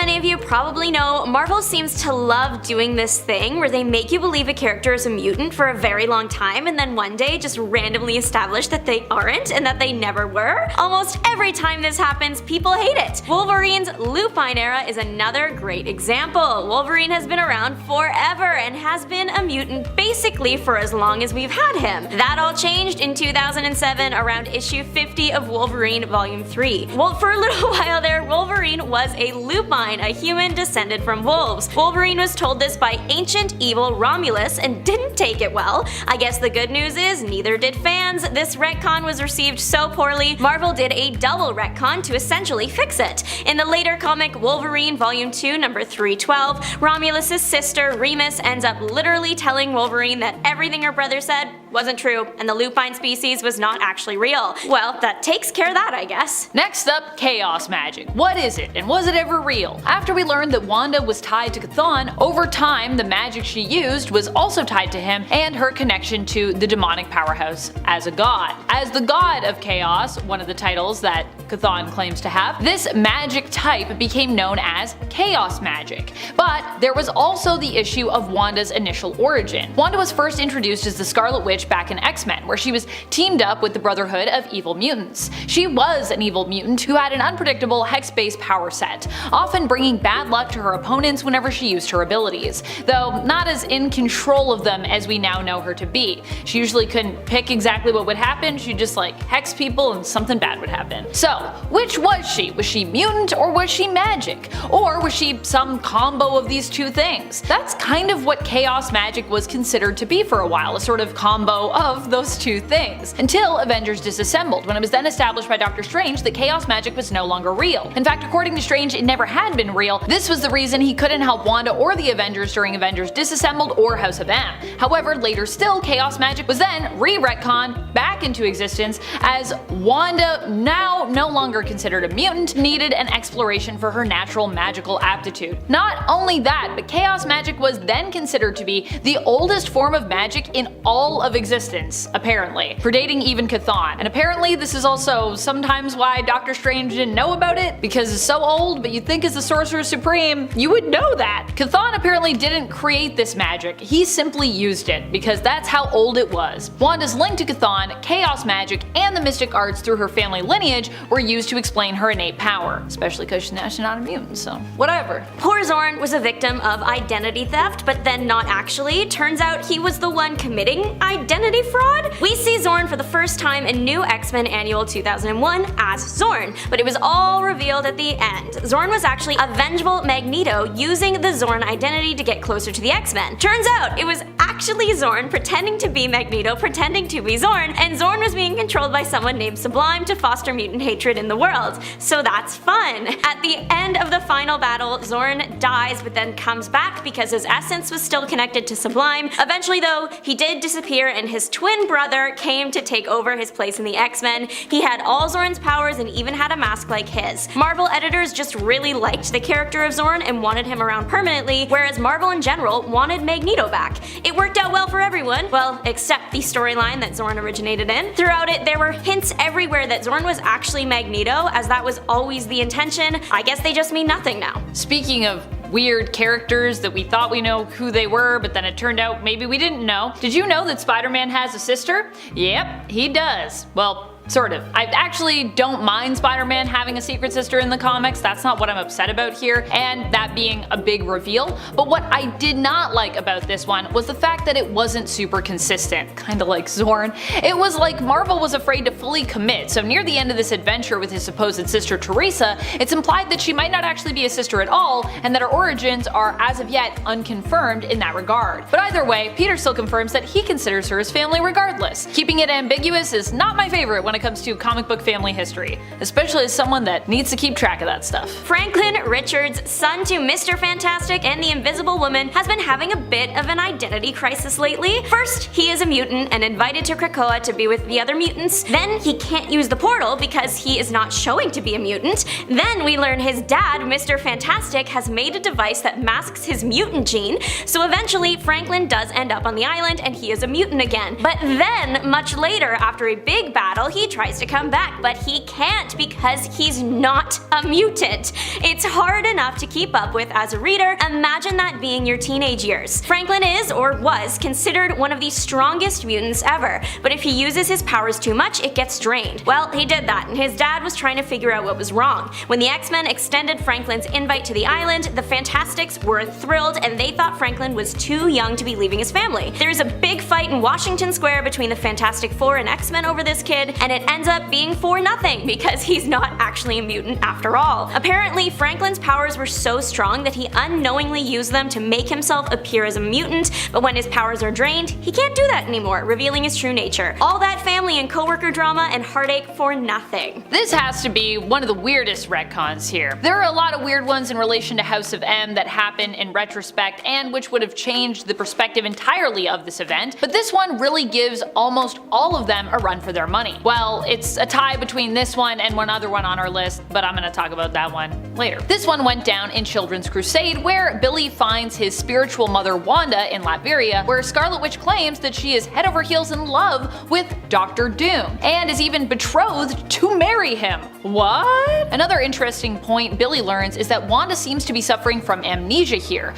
many of you probably know, Marvel seems to love doing this thing where they make you believe a character is a mutant for a very long time and then one day just randomly establish that they aren't and that they never were. Almost every time this happens, people hate it. Wolverine's lupine era is another great example. Wolverine has been around forever and has been a mutant basically for as long as we've had him. That all changed in 2007 around issue 50 of Wolverine Volume 3. Well, for a little while there, Wolverine was a lupine, a human descended from wolves. Wolverine was told this by ancient evil Romulus and didn't take it well. I guess the good news is neither did fans. This retcon was received so poorly, Marvel did a double retcon to essentially fix it. In the later comic Wolverine Volume 2 number 312, Romulus' sister Remus ends up literally telling Wolverine that everything her brother said wasn't true and the lupine species was not actually real. Well, that takes care of that, I guess. Next up, chaos magic. What is it, and was it ever real? After we learned that Wanda was tied to Chthon, over time the magic she used was also tied to him and her connection to the demonic powerhouse as a god. As the god of chaos, one of the titles that Chthon claims to have, this magic type became known as chaos magic. But there was also the issue of Wanda's initial origin. Wanda was first introduced as the Scarlet Witch back in X-Men, where she was teamed up with the Brotherhood of Evil Mutants. She was an evil mutant who had an unpredictable hex-based power set, often bringing bad luck to her opponents whenever she used her abilities, though not as in control of them as we now know her to be. She usually couldn't pick exactly what would happen, she'd just like hex people and something bad would happen. So, which was she? Was she mutant or was she magic? Or was she some combo of these two things? That's kind of what chaos magic was considered to be for a while, a sort of combo of those two things, until Avengers Disassembled, when it was then established by Doctor Strange that chaos magic was no longer real. In fact, according to Strange, it never had been real. This was the reason he couldn't help Wanda or the Avengers during Avengers Disassembled or House of M. However, later still, chaos magic was then re-retconned back into existence as Wanda, now no longer considered a mutant, needed an exploration for her natural magical aptitude. Not only that, but chaos magic was then considered to be the oldest form of magic in all of existence, apparently, predating even Chthon. And apparently this is also sometimes why Doctor Strange didn't know about it, because it's so old, but you'd think as the Sorcerer Supreme, you would know that. Chthon apparently didn't create this magic, he simply used it, because that's how old it was. Wanda's link to Chthon, chaos magic, and the mystic arts through her family lineage were used to explain her innate power, especially because she's not a mutant, so whatever. Poor Zorn was a victim of identity theft, but then not actually. Turns out he was the one committing identity fraud? We see Zorn for the first time in New X-Men Annual 2001 as Zorn, but it was all revealed at the end. Zorn was actually a vengeful Magneto using the Zorn identity to get closer to the X-Men. Turns out it was actually Zorn pretending to be Magneto pretending to be Zorn, and Zorn was being controlled by someone named Sublime to foster mutant hatred in the world. So that's fun. At the end of the final battle, Zorn dies but then comes back because his essence was still connected to Sublime. Eventually though, he did disappear and his twin brother came to take over his place in the X-Men. He had all Zorn's powers and even had a mask like his. Marvel editors just really liked the character of Zorn and wanted him around permanently, whereas Marvel in general wanted Magneto back. It worked out well for everyone, well, except the storyline that Zorn originated in. Throughout it, there were hints everywhere that Zorn was actually Magneto, as that was always the intention. I guess they just mean nothing now. Speaking of weird characters that we thought we know who they were, but then it turned out maybe we didn't know. Did you know that Spider-Man has a sister? Yep, he does. Well, sort of. I actually don't mind Spider-Man having a secret sister in the comics, that's not what I'm upset about here, and that being a big reveal. But what I did not like about this one was the fact that it wasn't super consistent, kinda like Zorn. It was like Marvel was afraid to fully commit, so near the end of this adventure with his supposed sister Teresa, it's implied that she might not actually be a sister at all, and that her origins are as of yet unconfirmed in that regard. But either way, Peter still confirms that he considers her his family regardless. Keeping it ambiguous is not my favorite when it comes to comic book family history, especially as someone that needs to keep track of that stuff. Franklin Richards, son to Mr. Fantastic and the Invisible Woman, has been having a bit of an identity crisis lately. First, he is a mutant and invited to Krakoa to be with the other mutants. Then he can't use the portal because he is not showing to be a mutant. Then we learn his dad, Mr. Fantastic, has made a device that masks his mutant gene, so eventually Franklin does end up on the island and he is a mutant again. But then, much later, after a big battle, he he tries to come back, but he can't because he's not a mutant. It's hard enough to keep up with as a reader. Imagine that being your teenage years. Franklin is, or was, considered one of the strongest mutants ever, but if he uses his powers too much, it gets drained. Well, he did that, and his dad was trying to figure out what was wrong. When the X-Men extended Franklin's invite to the island, the Fantastics were thrilled, and they thought Franklin was too young to be leaving his family. There's a big fight in Washington Square between the Fantastic Four and X-Men over this kid, and it ends up being for nothing because he's not actually a mutant after all. Apparently, Franklin's powers were so strong that he unknowingly used them to make himself appear as a mutant, but when his powers are drained, he can't do that anymore, revealing his true nature. All that family and coworker drama and heartache for nothing. This has to be one of the weirdest retcons here. There are a lot of weird ones in relation to House of M that happen in retrospect and which would have changed the perspective entirely of this event, but this one really gives almost all of them a run for their money. Well, it's a tie between this one and one other one on our list, but I'm gonna talk about that one later. This one went down in Children's Crusade, where Billy finds his spiritual mother Wanda in Latveria, where Scarlet Witch claims that she is head over heels in love with Dr. Doom, and is even betrothed to marry him. What? Another interesting point Billy learns is that Wanda seems to be suffering from amnesia here.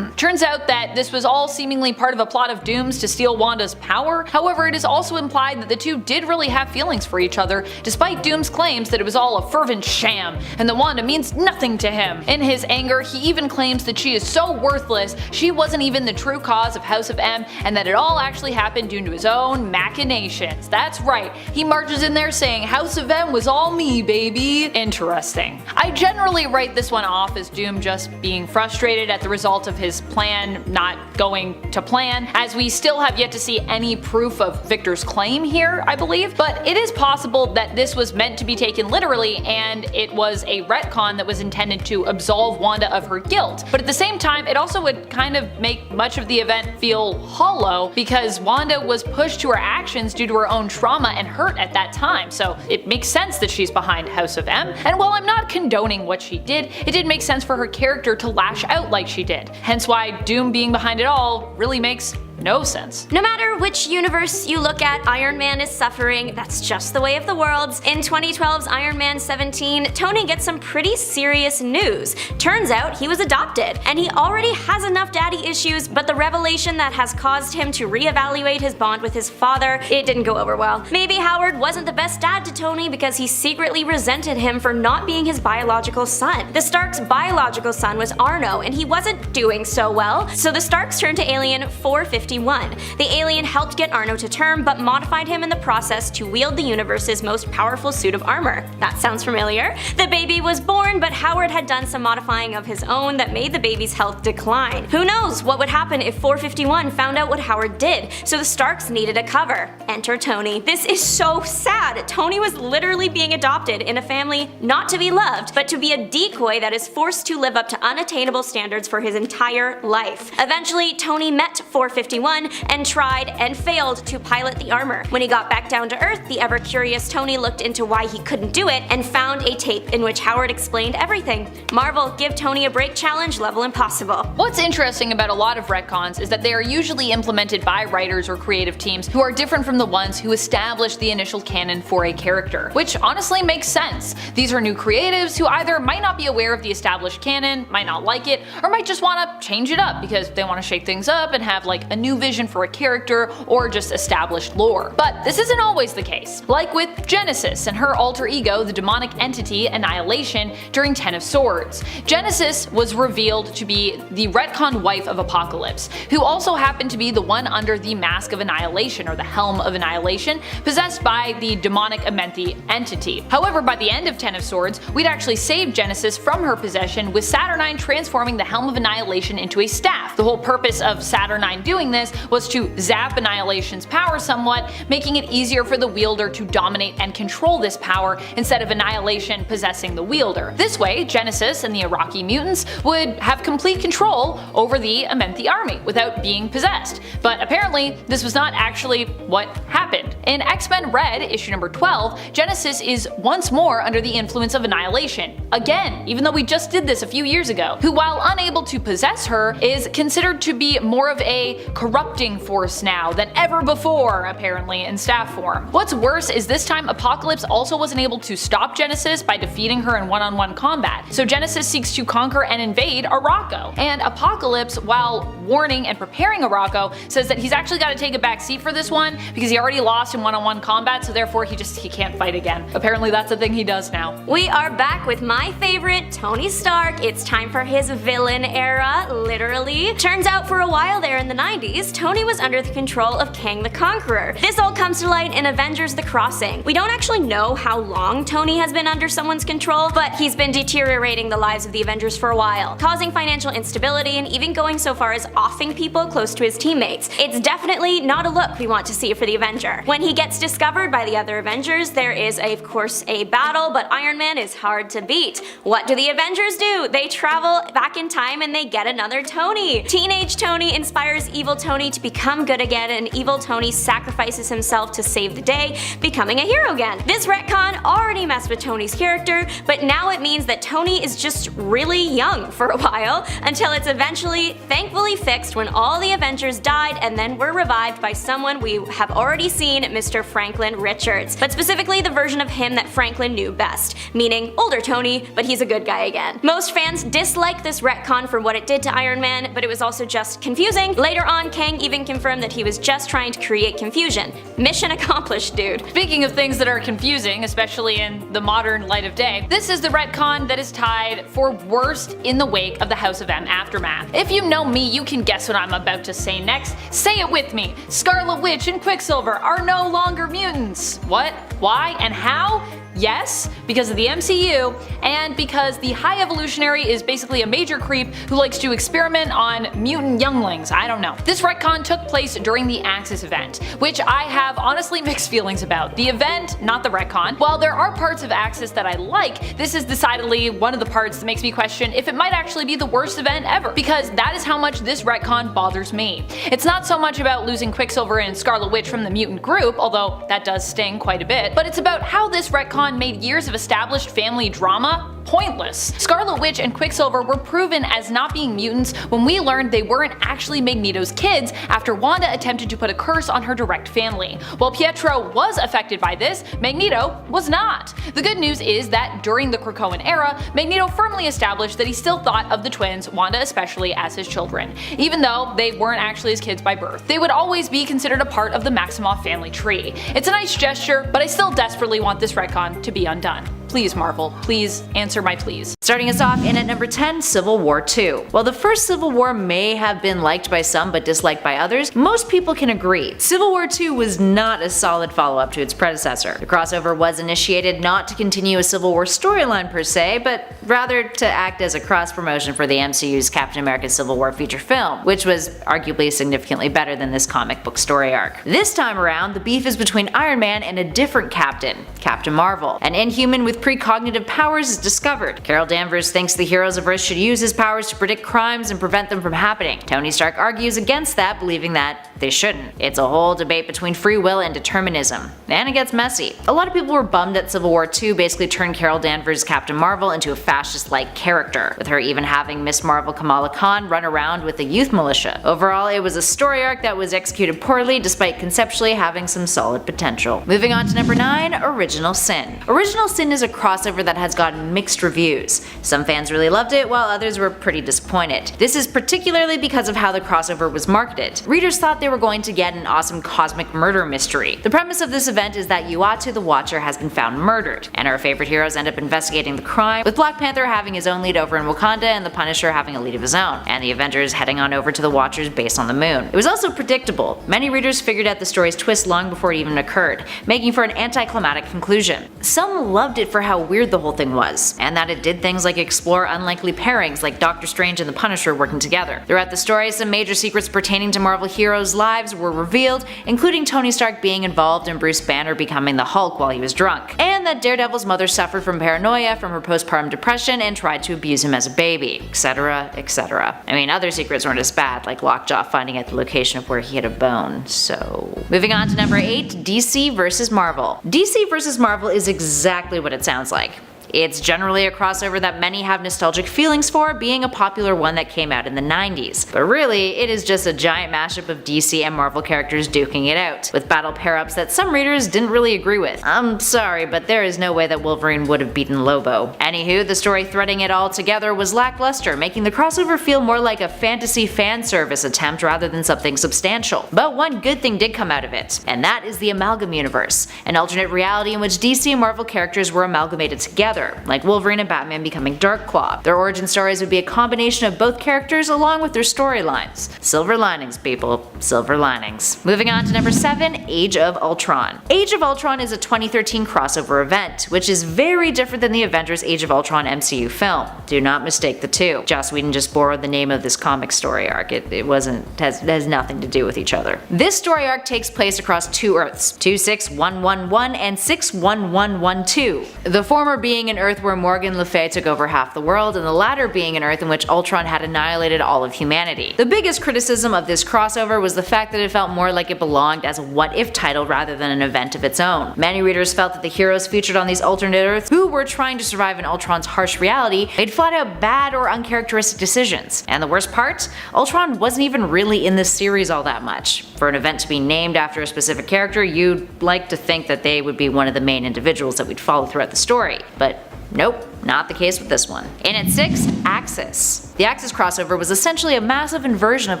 Turns out that this was all seemingly part of a plot of Doom's to steal Wanda's power. However, it is also implied that the two did really have feelings for each other, despite Doom's claims that it was all a fervent sham, and that Wanda means nothing to him. In his anger, he even claims that she is so worthless, she wasn't even the true cause of House of M, and that it all actually happened due to his own machinations. That's right, he marches in there saying House of M was all me, baby. Interesting. I generally write this one off as Doom just being frustrated at the result of his plan not going to plan, as we still have yet to see any proof of Victor's claim here, I believe, but it is possible that this was meant to be taken literally and it was a retcon that was intended to absolve Wanda of her guilt. But at the same time, it also would kind of make much of the event feel hollow because Wanda was pushed to her actions due to her own trauma and hurt at that time, so it makes sense that she's behind House of M. And while I'm not condoning what she did, it did make sense for her character to lash out like she did. Hence why Doom being behind it all really makes no sense. No matter which universe you look at, Iron Man is suffering. That's just the way of the worlds. In 2012's Iron Man 17, Tony gets some pretty serious news. Turns out he was adopted, and he already has enough daddy issues, but the revelation that has caused him to reevaluate his bond with his father, it didn't go over well. Maybe Howard wasn't the best dad to Tony because he secretly resented him for not being his biological son. The Starks' biological son was Arno, and he wasn't doing so well, so the Starks turned to Alien 451. The alien helped get Arno to term, but modified him in the process to wield the universe's most powerful suit of armor. That sounds familiar. The baby was born, but Howard had done some modifying of his own that made the baby's health decline. Who knows what would happen if 451 found out what Howard did, so the Starks needed a cover. Enter Tony. This is so sad. Tony was literally being adopted in a family not to be loved, but to be a decoy that is forced to live up to unattainable standards for his entire life. Eventually, Tony met 451 and tried and failed to pilot the armor. When he got back down to Earth, the ever-curious Tony looked into why he couldn't do it and found a tape in which Howard explained everything. Marvel, give Tony a break challenge level impossible. What's interesting about a lot of retcons is that they are usually implemented by writers or creative teams who are different from the ones who established the initial canon for a character, which honestly makes sense. These are new creatives who either might not be aware of the established canon, might not like it, or might just want to change it up because they want to shake things up and have like a new vision for a character or just established lore. But this isn't always the case. Like with Genesis and her alter ego, the demonic entity Annihilation, during Ten of Swords. Genesis was revealed to be the retconned wife of Apocalypse, who also happened to be the one under the Mask of Annihilation or the Helm of Annihilation, possessed by the demonic Amenthi entity. However, by the end of Ten of Swords, we'd actually saved Genesis from her possession, with Saturnine transforming the Helm of Annihilation into a staff. The whole purpose of Saturnine doing this was to zap Annihilation's power somewhat, making it easier for the wielder to dominate and control this power instead of Annihilation possessing the wielder. This way, Genesis and the Iraqi mutants would have complete control over the Amenthi army without being possessed. But apparently, this was not actually what happened. In X-Men Red, issue number 12, Genesis is once more under the influence of Annihilation. Again, even though we just did this a few years ago, who while unable to possess her, is considered to be more of a corrupting force now than ever before, apparently, in staff form. What's worse is this time Apocalypse also wasn't able to stop Genesis by defeating her in one-on-one combat, so Genesis seeks to conquer and invade Arakko. And Apocalypse, while warning and preparing Arakko, says that he's actually got to take a back seat for this one because he already lost in one-on-one combat, so therefore he can't fight again. Apparently that's a thing he does now. We are back with my favorite, Tony Stark. It's time for his villain era, literally. Turns out for a while there in the 90s, Tony was under the control of Kang the Conqueror. This all comes to light in Avengers: The Crossing. We don't actually know how long Tony has been under someone's control, but he's been deteriorating the lives of the Avengers for a while, causing financial instability and even going so far as offing people close to his teammates. It's definitely not a look we want to see for the Avenger. When he gets discovered by the other Avengers, there is of course a battle, but Iron Man is hard to beat. What do the Avengers do? They travel back in time and they get another Tony. Teenage Tony inspires evil Tony to become good again, and evil Tony sacrifices himself to save the day, becoming a hero again. This retcon already messed with Tony's character, but now it means that Tony is just really young for a while, until it's eventually, thankfully, fixed when all the Avengers died and then were revived by someone we have already seen, Mr. Franklin Richards. But specifically the version of him that Franklin knew best, meaning older Tony, but he's a good guy again. Most fans dislike this retcon for what it did to Iron Man, but it was also just confusing. Later on, Kang even confirmed that he was just trying to create confusion. Mission accomplished, dude. Speaking of things that are confusing, especially in the modern light of day, this is the retcon that is tied for worst in the wake of the House of M aftermath. If you know me, you can guess what I'm about to say next. Say it with me. Scarlet Witch and Quicksilver are no longer mutants. What? Why? And how? Yes, because of the MCU, and because the High Evolutionary is basically a major creep who likes to experiment on mutant younglings. I don't know. This retcon took place during the Axis event, which I have honestly mixed feelings about. The event, not the retcon. While there are parts of Axis that I like, this is decidedly one of the parts that makes me question if it might actually be the worst event ever, because that is how much this retcon bothers me. It's not so much about losing Quicksilver and Scarlet Witch from the mutant group, although that does sting quite a bit, but it's about how this retcon made years of established family drama pointless. Scarlet Witch and Quicksilver were proven as not being mutants when we learned they weren't actually Magneto's kids after Wanda attempted to put a curse on her direct family. While Pietro was affected by this, Magneto was not. The good news is that during the Krakoan era, Magneto firmly established that he still thought of the twins, Wanda especially, as his children. Even though they weren't actually his kids by birth, they would always be considered a part of the Maximoff family tree. It's a nice gesture, but I still desperately want this retcon to be undone. Please, Marvel, please answer my pleas. Starting us off in at number 10, Civil War II. While the first Civil War may have been liked by some but disliked by others, most people can agree Civil War II was not a solid follow-up to its predecessor. The crossover was initiated not to continue a Civil War storyline per se, but rather to act as a cross-promotion for the MCU's Captain America Civil War feature film, which was arguably significantly better than this comic book story arc. This time around, the beef is between Iron Man and a different Captain, Captain Marvel. An Inhuman with precognitive powers is discovered. Carol Danvers thinks the heroes of Earth should use his powers to predict crimes and prevent them from happening. Tony Stark argues against that, believing that they shouldn't. It's a whole debate between free will and determinism, and it gets messy. A lot of people were bummed that Civil War II basically turned Carol Danvers' Captain Marvel into a fascist-like character, with her even having Miss Marvel Kamala Khan run around with a youth militia. Overall, it was a story arc that was executed poorly despite conceptually having some solid potential. Moving on to number 9, Original Sin. Original Sin is a crossover that has gotten mixed reviews. Some fans really loved it, while others were pretty disappointed. This is particularly because of how the crossover was marketed. Readers thought they were going to get an awesome cosmic murder mystery. The premise of this event is that Uatu the Watcher has been found murdered, and our favorite heroes end up investigating the crime, with Black Panther having his own lead over in Wakanda and the Punisher having a lead of his own, and the Avengers heading on over to the Watcher's base on the moon. It was also predictable. Many readers figured out the story's twist long before it even occurred, making for an anticlimactic conclusion. Some loved it for how weird the whole thing was, and that it did things like explore unlikely pairings like Doctor Strange and the Punisher working together. Throughout the story, some major secrets pertaining to Marvel heroes' lives were revealed, including Tony Stark being involved in Bruce Banner becoming the Hulk while he was drunk, and that Daredevil's mother suffered from paranoia from her postpartum depression and tried to abuse him as a baby, etc, etc. I mean, other secrets weren't as bad, like Lockjaw finding out the location of where he had a bone, so... Moving on to number 8, DC vs Marvel. DC vs Marvel is exactly what it sounds like. It's generally a crossover that many have nostalgic feelings for, being a popular one that came out in the 90s. But really, it is just a giant mashup of DC and Marvel characters duking it out, with battle pair-ups that some readers didn't really agree with. I'm sorry, but there is no way that Wolverine would have beaten Lobo. Anywho, the story threading it all together was lackluster, making the crossover feel more like a fantasy fan service attempt rather than something substantial. But one good thing did come out of it, and that is the Amalgam Universe, an alternate reality in which DC and Marvel characters were amalgamated together, like Wolverine and Batman becoming Darkclaw. Their origin stories would be a combination of both characters along with their storylines. Silver linings, people. Silver linings. Moving on to number 7, Age of Ultron. Age of Ultron is a 2013 crossover event, which is very different than the Avengers Age of Ultron MCU film. Do not mistake the two. Joss Whedon just borrowed the name of this comic story arc. It has nothing to do with each other. This story arc takes place across two Earths, 26111 and 61112. The former being an Earth where Morgan Le Fay took over half the world, and the latter being an Earth in which Ultron had annihilated all of humanity. The biggest criticism of this crossover was the fact that it felt more like it belonged as a what-if title rather than an event of its own. Many readers felt that the heroes featured on these alternate Earths, who were trying to survive in Ultron's harsh reality, made flat-out bad or uncharacteristic decisions. And the worst part? Ultron wasn't even really in this series all that much. For an event to be named after a specific character, you'd like to think that they would be one of the main individuals that we'd follow throughout the story. But nope, not the case with this one. In at 6, Axis. The Axis crossover was essentially a massive inversion of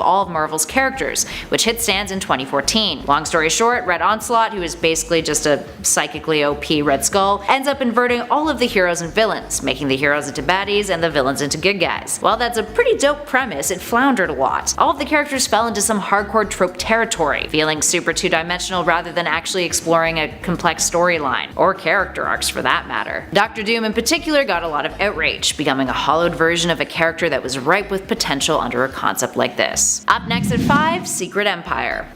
all of Marvel's characters, which hit stands in 2014. Long story short, Red Onslaught, who is basically just a psychically OP Red Skull, ends up inverting all of the heroes and villains, making the heroes into baddies and the villains into good guys. While that's a pretty dope premise, it floundered a lot. All of the characters fell into some hardcore trope territory, feeling super two-dimensional rather than actually exploring a complex storyline, or character arcs for that matter. Dr. Doom in particular got a lot of outrage, becoming a hollowed version of a character that was ripe with potential under a concept like this. Up next at 5, Secret Empire.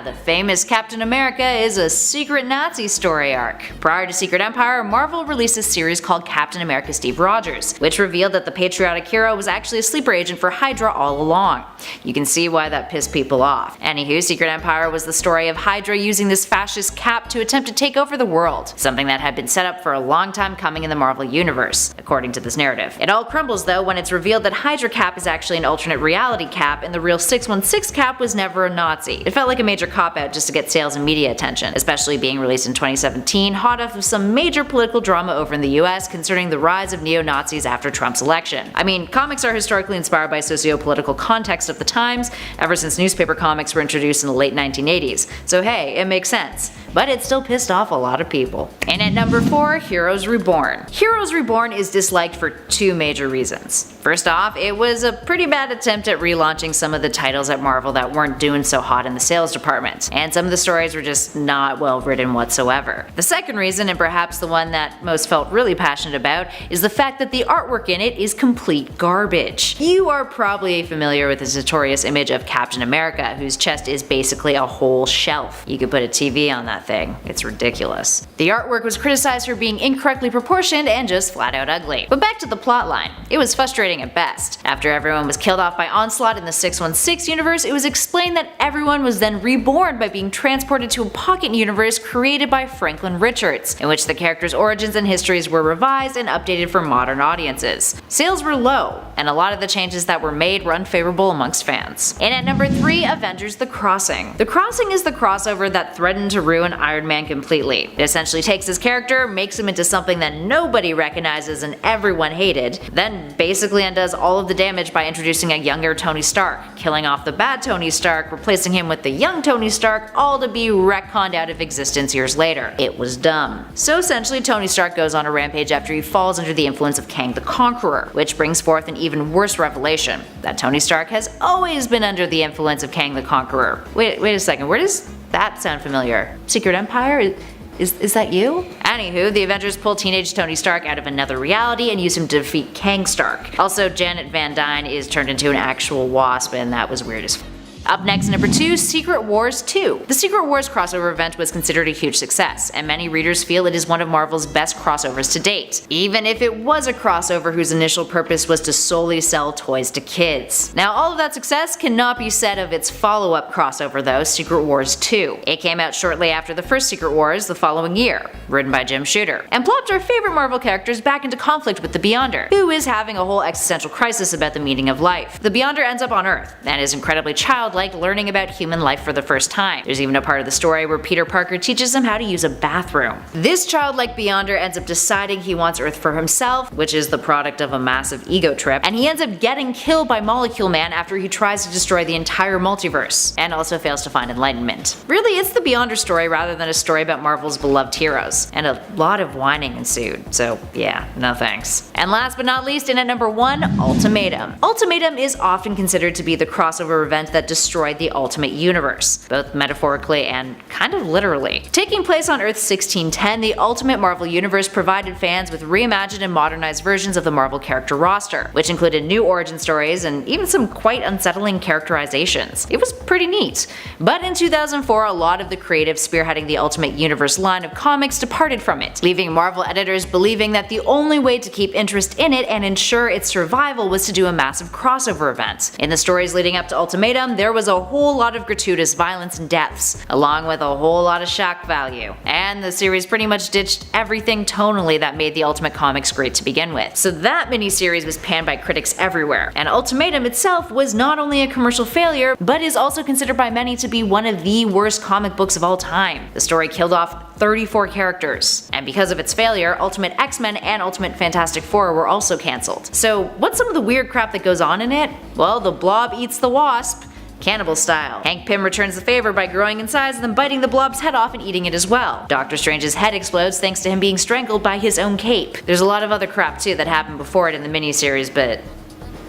The famous Captain America is a secret Nazi story arc. Prior to Secret Empire, Marvel released a series called Captain America Steve Rogers, which revealed that the patriotic hero was actually a sleeper agent for Hydra all along. You can see why that pissed people off. Anywho, Secret Empire was the story of Hydra using this fascist Cap to attempt to take over the world, something that had been set up for a long time coming in the Marvel Universe, according to this narrative. It all crumbles though when it's revealed that Hydra Cap is actually an alternate reality Cap, and the real 616 Cap was never a Nazi. It felt like a major cop-out just to get sales and media attention, especially being released in 2017, hot off of some major political drama over in the US concerning the rise of neo-Nazis after Trump's election. I mean, comics are historically inspired by socio-political context of the times, ever since newspaper comics were introduced in the late 1980s, so hey, it makes sense. But it still pissed off a lot of people. And at number 4, Heroes Reborn. Heroes Reborn is disliked for two major reasons. First off, it was a pretty bad attempt at relaunching some of the titles at Marvel that weren't doing so hot in the sales department, and some of the stories were just not well written whatsoever. The second reason, and perhaps the one that most felt really passionate about, is the fact that the artwork in it is complete garbage. You are probably familiar with the notorious image of Captain America, whose chest is basically a whole shelf. You could put a TV on that thing. It's ridiculous. The artwork was criticized for being incorrectly proportioned and just flat out ugly. But back to the plotline. It was frustrating at best. After everyone was killed off by Onslaught in the 616 universe, it was explained that everyone was then reborn by being transported to a pocket universe created by Franklin Richards, in which the characters' origins and histories were revised and updated for modern audiences. Sales were low, and a lot of the changes that were made were unfavorable amongst fans. And at number 3, Avengers The Crossing. The Crossing is the crossover that threatened to ruin Iron Man completely. It essentially takes his character, makes him into something that nobody recognizes and everyone hated, then basically undoes all of the damage by introducing a younger Tony Stark, killing off the bad Tony Stark, replacing him with the young Tony Stark, all to be retconned out of existence years later. It was dumb. So essentially, Tony Stark goes on a rampage after he falls under the influence of Kang the Conqueror, which brings forth an even worse revelation, that Tony Stark has always been under the influence of Kang the Conqueror. Wait a second, where does that sound familiar? Secret Empire? Is that you? Anywho, the Avengers pull teenage Tony Stark out of another reality and use him to defeat Kang Stark. Also, Janet Van Dyne is turned into an actual wasp, and that was weird as f. Up next, number 2, Secret Wars 2. The Secret Wars crossover event was considered a huge success, and many readers feel it is one of Marvel's best crossovers to date, even if it was a crossover whose initial purpose was to solely sell toys to kids. Now, all of that success cannot be said of its follow-up crossover though, Secret Wars 2. It came out shortly after the first Secret Wars the following year, written by Jim Shooter, and plopped our favorite Marvel characters back into conflict with the Beyonder, who is having a whole existential crisis about the meaning of life. The Beyonder ends up on Earth, and is incredibly childlike, learning about human life for the first time. There's even a part of the story where Peter Parker teaches him how to use a bathroom. This childlike Beyonder ends up deciding he wants Earth for himself, which is the product of a massive ego trip, and he ends up getting killed by Molecule Man after he tries to destroy the entire multiverse, and also fails to find enlightenment. Really, it's the Beyonder story rather than a story about Marvel's beloved heroes, and a lot of whining ensued, so yeah, no thanks. And last but not least, in at number 1, Ultimatum. Ultimatum is often considered to be the crossover event that destroyed the Ultimate Universe, both metaphorically and kind of literally. Taking place on Earth 1610, the Ultimate Marvel Universe provided fans with reimagined and modernized versions of the Marvel character roster, which included new origin stories and even some quite unsettling characterizations. It was pretty neat. But in 2004, a lot of the creatives spearheading the Ultimate Universe line of comics departed from it, leaving Marvel editors believing that the only way to keep interest in it and ensure its survival was to do a massive crossover event. In the stories leading up to Ultimatum, there was a whole lot of gratuitous violence and deaths, along with a whole lot of shock value. And the series pretty much ditched everything tonally that made the Ultimate Comics great to begin with. So that miniseries was panned by critics everywhere, and Ultimatum itself was not only a commercial failure, but is also considered by many to be one of the worst comic books of all time. The story killed off 34 characters, and because of its failure, Ultimate X-Men and Ultimate Fantastic Four were also cancelled. So what's some of the weird crap that goes on in it? Well, the Blob eats the Wasp, cannibal style. Hank Pym returns the favor by growing in size and then biting the Blob's head off and eating it as well. Doctor Strange's head explodes thanks to him being strangled by his own cape. There's a lot of other crap too that happened before it in the miniseries, but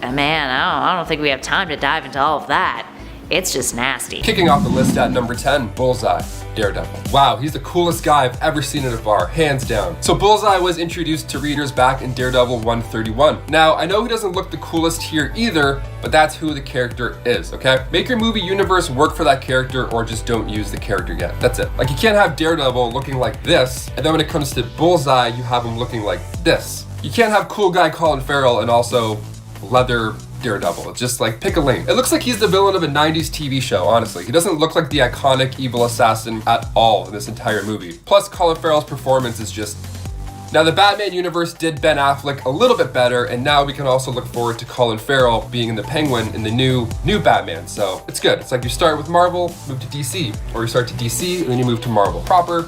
man, I don't think we have time to dive into all of that. It's just nasty. Kicking off the list at number 10, Bullseye, Daredevil. Wow, he's the coolest guy I've ever seen at a bar, hands down. So Bullseye was introduced to readers back in Daredevil 131. Now, I know he doesn't look the coolest here either, but that's who the character is, okay? Make your movie universe work for that character or just don't use the character yet. That's it. Like, you can't have Daredevil looking like this, and then when it comes to Bullseye, you have him looking like this. You can't have cool guy Colin Farrell and also leather Daredevil. It's just like, pick a lane. It looks like he's the villain of a 90s TV show, honestly. He doesn't look like the iconic evil assassin at all in this entire movie. Plus, Colin Farrell's performance is just... Now, the Batman universe did Ben Affleck a little bit better, and now we can also look forward to Colin Farrell being in the Penguin in the new Batman, so it's good. It's like you start with Marvel, move to DC, or you start to DC, and then you move to Marvel. Proper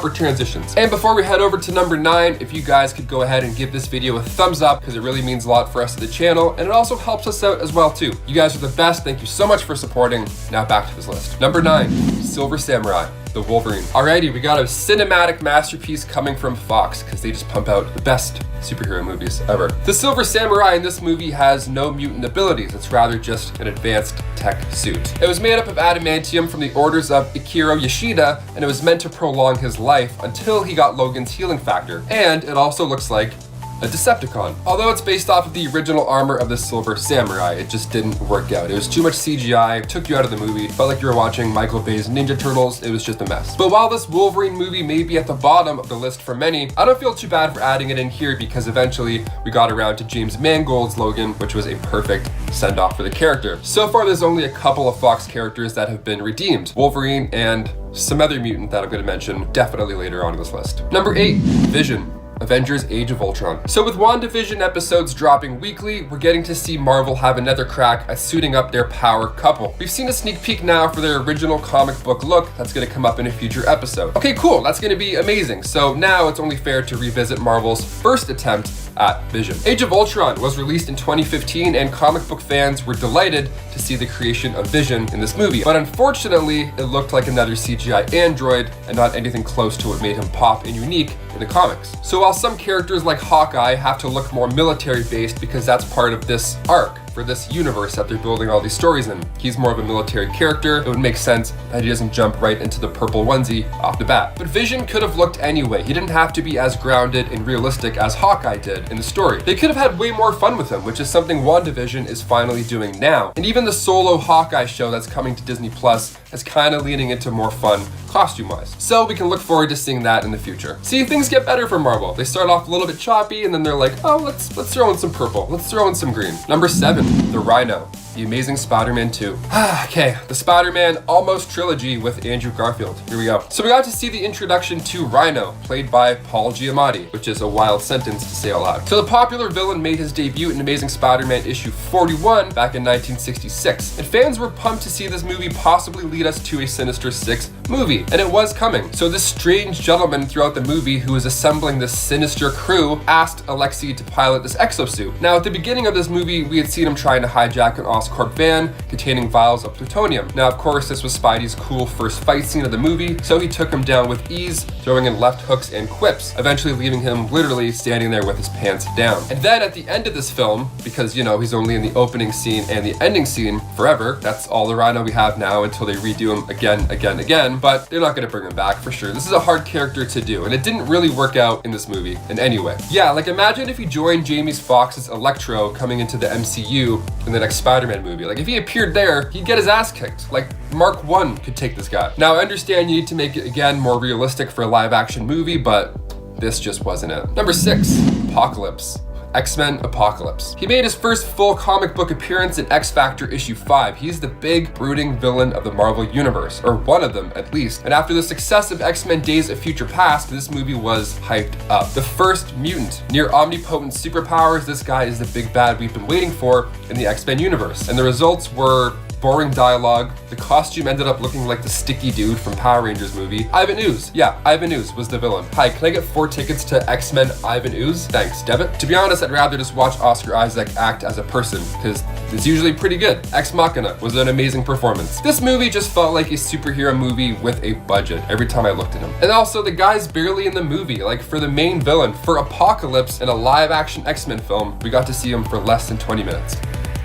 transitions. And before we head over to number 9, if you guys could go ahead and give this video a thumbs up, because it really means a lot for us at the channel, and it also helps us out as well too. You guys are the best. Thank you so much for supporting. Now back to this list. Number 9, Silver Samurai, the Wolverine. Alrighty, we got a cinematic masterpiece coming from Fox, because they just pump out the best superhero movies ever. The Silver Samurai in this movie has no mutant abilities. It's rather just an advanced tech suit. It was made up of adamantium from the orders of Ikiro Yoshida, and it was meant to prolong his life until he got Logan's healing factor. And it also looks like a Decepticon. Although it's based off of the original armor of the Silver Samurai, it just didn't work out. It was too much CGI, took you out of the movie, felt like you were watching Michael Bay's Ninja Turtles. It was just a mess. But while this Wolverine movie may be at the bottom of the list for many, I don't feel too bad for adding it in here because eventually we got around to James Mangold's Logan, which was a perfect send-off for the character. So far, there's only a couple of Fox characters that have been redeemed. Wolverine and some other mutant that I'm going to mention definitely later on in this list. Number 8, Vision, Avengers Age of Ultron. So with WandaVision episodes dropping weekly, we're getting to see Marvel have another crack at suiting up their power couple. We've seen a sneak peek now for their original comic book look that's going to come up in a future episode. Okay, cool, that's going to be amazing. So now it's only fair to revisit Marvel's first attempt at Vision. Age of Ultron was released in 2015 and comic book fans were delighted to see the creation of Vision in this movie. But unfortunately, it looked like another CGI android and not anything close to what made him pop and unique in the comics. So while some characters like Hawkeye have to look more military based because that's part of this arc, for this universe that they're building all these stories in. He's more of a military character. It would make sense that he doesn't jump right into the purple onesie off the bat. But Vision could have looked anyway. He didn't have to be as grounded and realistic as Hawkeye did in the story. They could have had way more fun with him, which is something WandaVision is finally doing now. And even the solo Hawkeye show that's coming to Disney Plus is kind of leaning into more fun costume-wise. So we can look forward to seeing that in the future. See, things get better for Marvel. They start off a little bit choppy and then they're like, oh, let's throw in some purple. Let's throw in some green. Number 7, the Rhino. The Amazing Spider-Man 2. Okay, the Spider-Man almost trilogy with Andrew Garfield. Here we go. So we got to see the introduction to Rhino, played by Paul Giamatti, which is a wild sentence to say out loud. So the popular villain made his debut in Amazing Spider-Man issue 41 back in 1966. And fans were pumped to see this movie possibly lead us to a Sinister Six movie. And it was coming. So this strange gentleman throughout the movie who is assembling this sinister crew asked Alexei to pilot this exosuit. Now at the beginning of this movie, we had seen him trying to hijack an Oscorp van containing vials of plutonium. Now, of course, this was Spidey's cool first fight scene of the movie, so he took him down with ease, throwing in left hooks and quips, eventually leaving him literally standing there with his pants down. And then at the end of this film, because, you know, he's only in the opening scene and the ending scene forever, that's all the Rhino we have now until they redo him again, but they're not going to bring him back for sure. This is a hard character to do, and it didn't really work out in this movie in any way. Yeah, like imagine if he joined Jamie Foxx's Electro coming into the MCU in the next Spider-Man movie. Like if he appeared there, he'd get his ass kicked. Like Mark 1 could take this guy. Now I understand you need to make it again more realistic for a live action movie, but this just wasn't it. Number 6, Apocalypse. X-Men Apocalypse. He made his first full comic book appearance in X-Factor issue 5. He's the big, brooding villain of the Marvel Universe, or one of them at least. And after the success of X-Men Days of Future Past, this movie was hyped up. The first mutant, near omnipotent superpowers, this guy is the big bad we've been waiting for in the X-Men universe. And the results were boring dialogue. The costume ended up looking like the sticky dude from Power Rangers movie. Ivan Ooze. Yeah, Ivan Ooze was the villain. Hi, can I get 4 tickets to X-Men Ivan Ooze? Thanks, debit. To be honest, I'd rather just watch Oscar Isaac act as a person, because it's usually pretty good. Ex Machina was an amazing performance. This movie just felt like a superhero movie with a budget every time I looked at him. And also, the guy's barely in the movie. Like, for the main villain, for Apocalypse in a live-action X-Men film, we got to see him for less than 20 minutes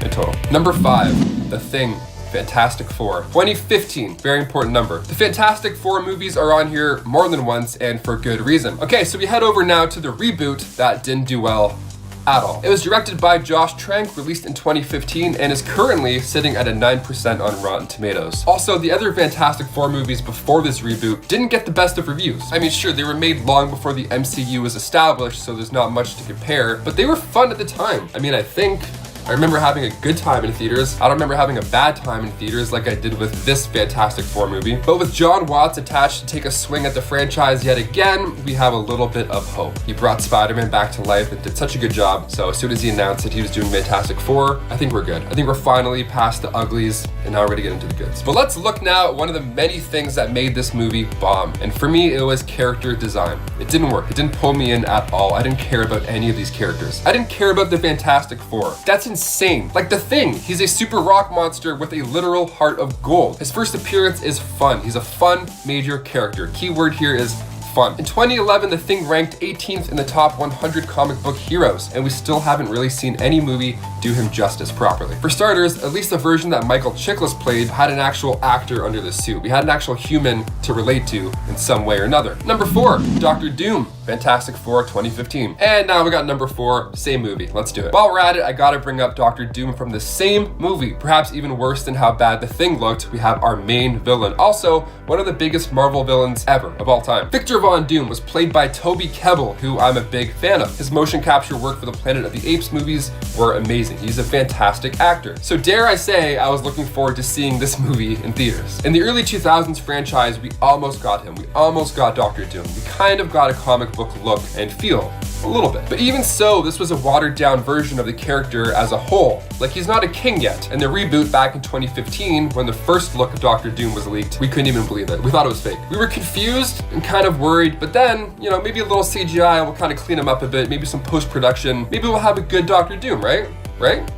in total. Number 5, The Thing. Fantastic Four. 2015, very important number. The Fantastic Four movies are on here more than once and for good reason. Okay, so we head over now to the reboot that didn't do well at all. It was directed by Josh Trank, released in 2015, and is currently sitting at a 9% on Rotten Tomatoes. Also, the other Fantastic Four movies before this reboot didn't get the best of reviews. I mean, sure, they were made long before the MCU was established, so there's not much to compare, but they were fun at the time. I mean, I remember having a good time in theaters. I don't remember having a bad time in theaters like I did with this Fantastic Four movie. But with John Watts attached to take a swing at the franchise yet again, we have a little bit of hope. He brought Spider-Man back to life and did such a good job. So as soon as he announced that he was doing Fantastic Four, I think we're good. I think we're finally past the uglies and now we're gonna get into the goods. But let's look now at one of the many things that made this movie bomb. And for me, it was character design. It didn't work. It didn't pull me in at all. I didn't care about any of these characters. I didn't care about the Fantastic Four. That's insane. Like The Thing, he's a super rock monster with a literal heart of gold. His first appearance is fun. He's a fun major character. Keyword here is fun. In 2011, The Thing ranked 18th in the top 100 comic book heroes, and we still haven't really seen any movie do him justice properly. For starters, at least the version that Michael Chiklis played had an actual actor under the suit. We had an actual human to relate to in some way or another. Number 4, Doctor Doom. Fantastic Four 2015. And now we got number 4, same movie. Let's do it. While we're at it, I gotta bring up Doctor Doom from the same movie. Perhaps even worse than how bad The Thing looked, we have our main villain. Also, one of the biggest Marvel villains ever of all time. Victor Von Doom was played by Toby Kebbell, who I'm a big fan of. His motion capture work for the Planet of the Apes movies were amazing. He's a fantastic actor. So dare I say, I was looking forward to seeing this movie in theaters. In the early 2000s franchise, we almost got him. We almost got Doctor Doom. We kind of got a comic book look and feel. A little bit. But even so, this was a watered down version of the character as a whole. Like, he's not a king yet. And the reboot back in 2015, when the first look of Doctor Doom was leaked, we couldn't even believe it. We thought it was fake. We were confused and kind of worried, but then, you know, maybe a little CGI will kind of clean him up a bit, maybe some post-production. Maybe we'll have a good Doctor Doom, right? Right?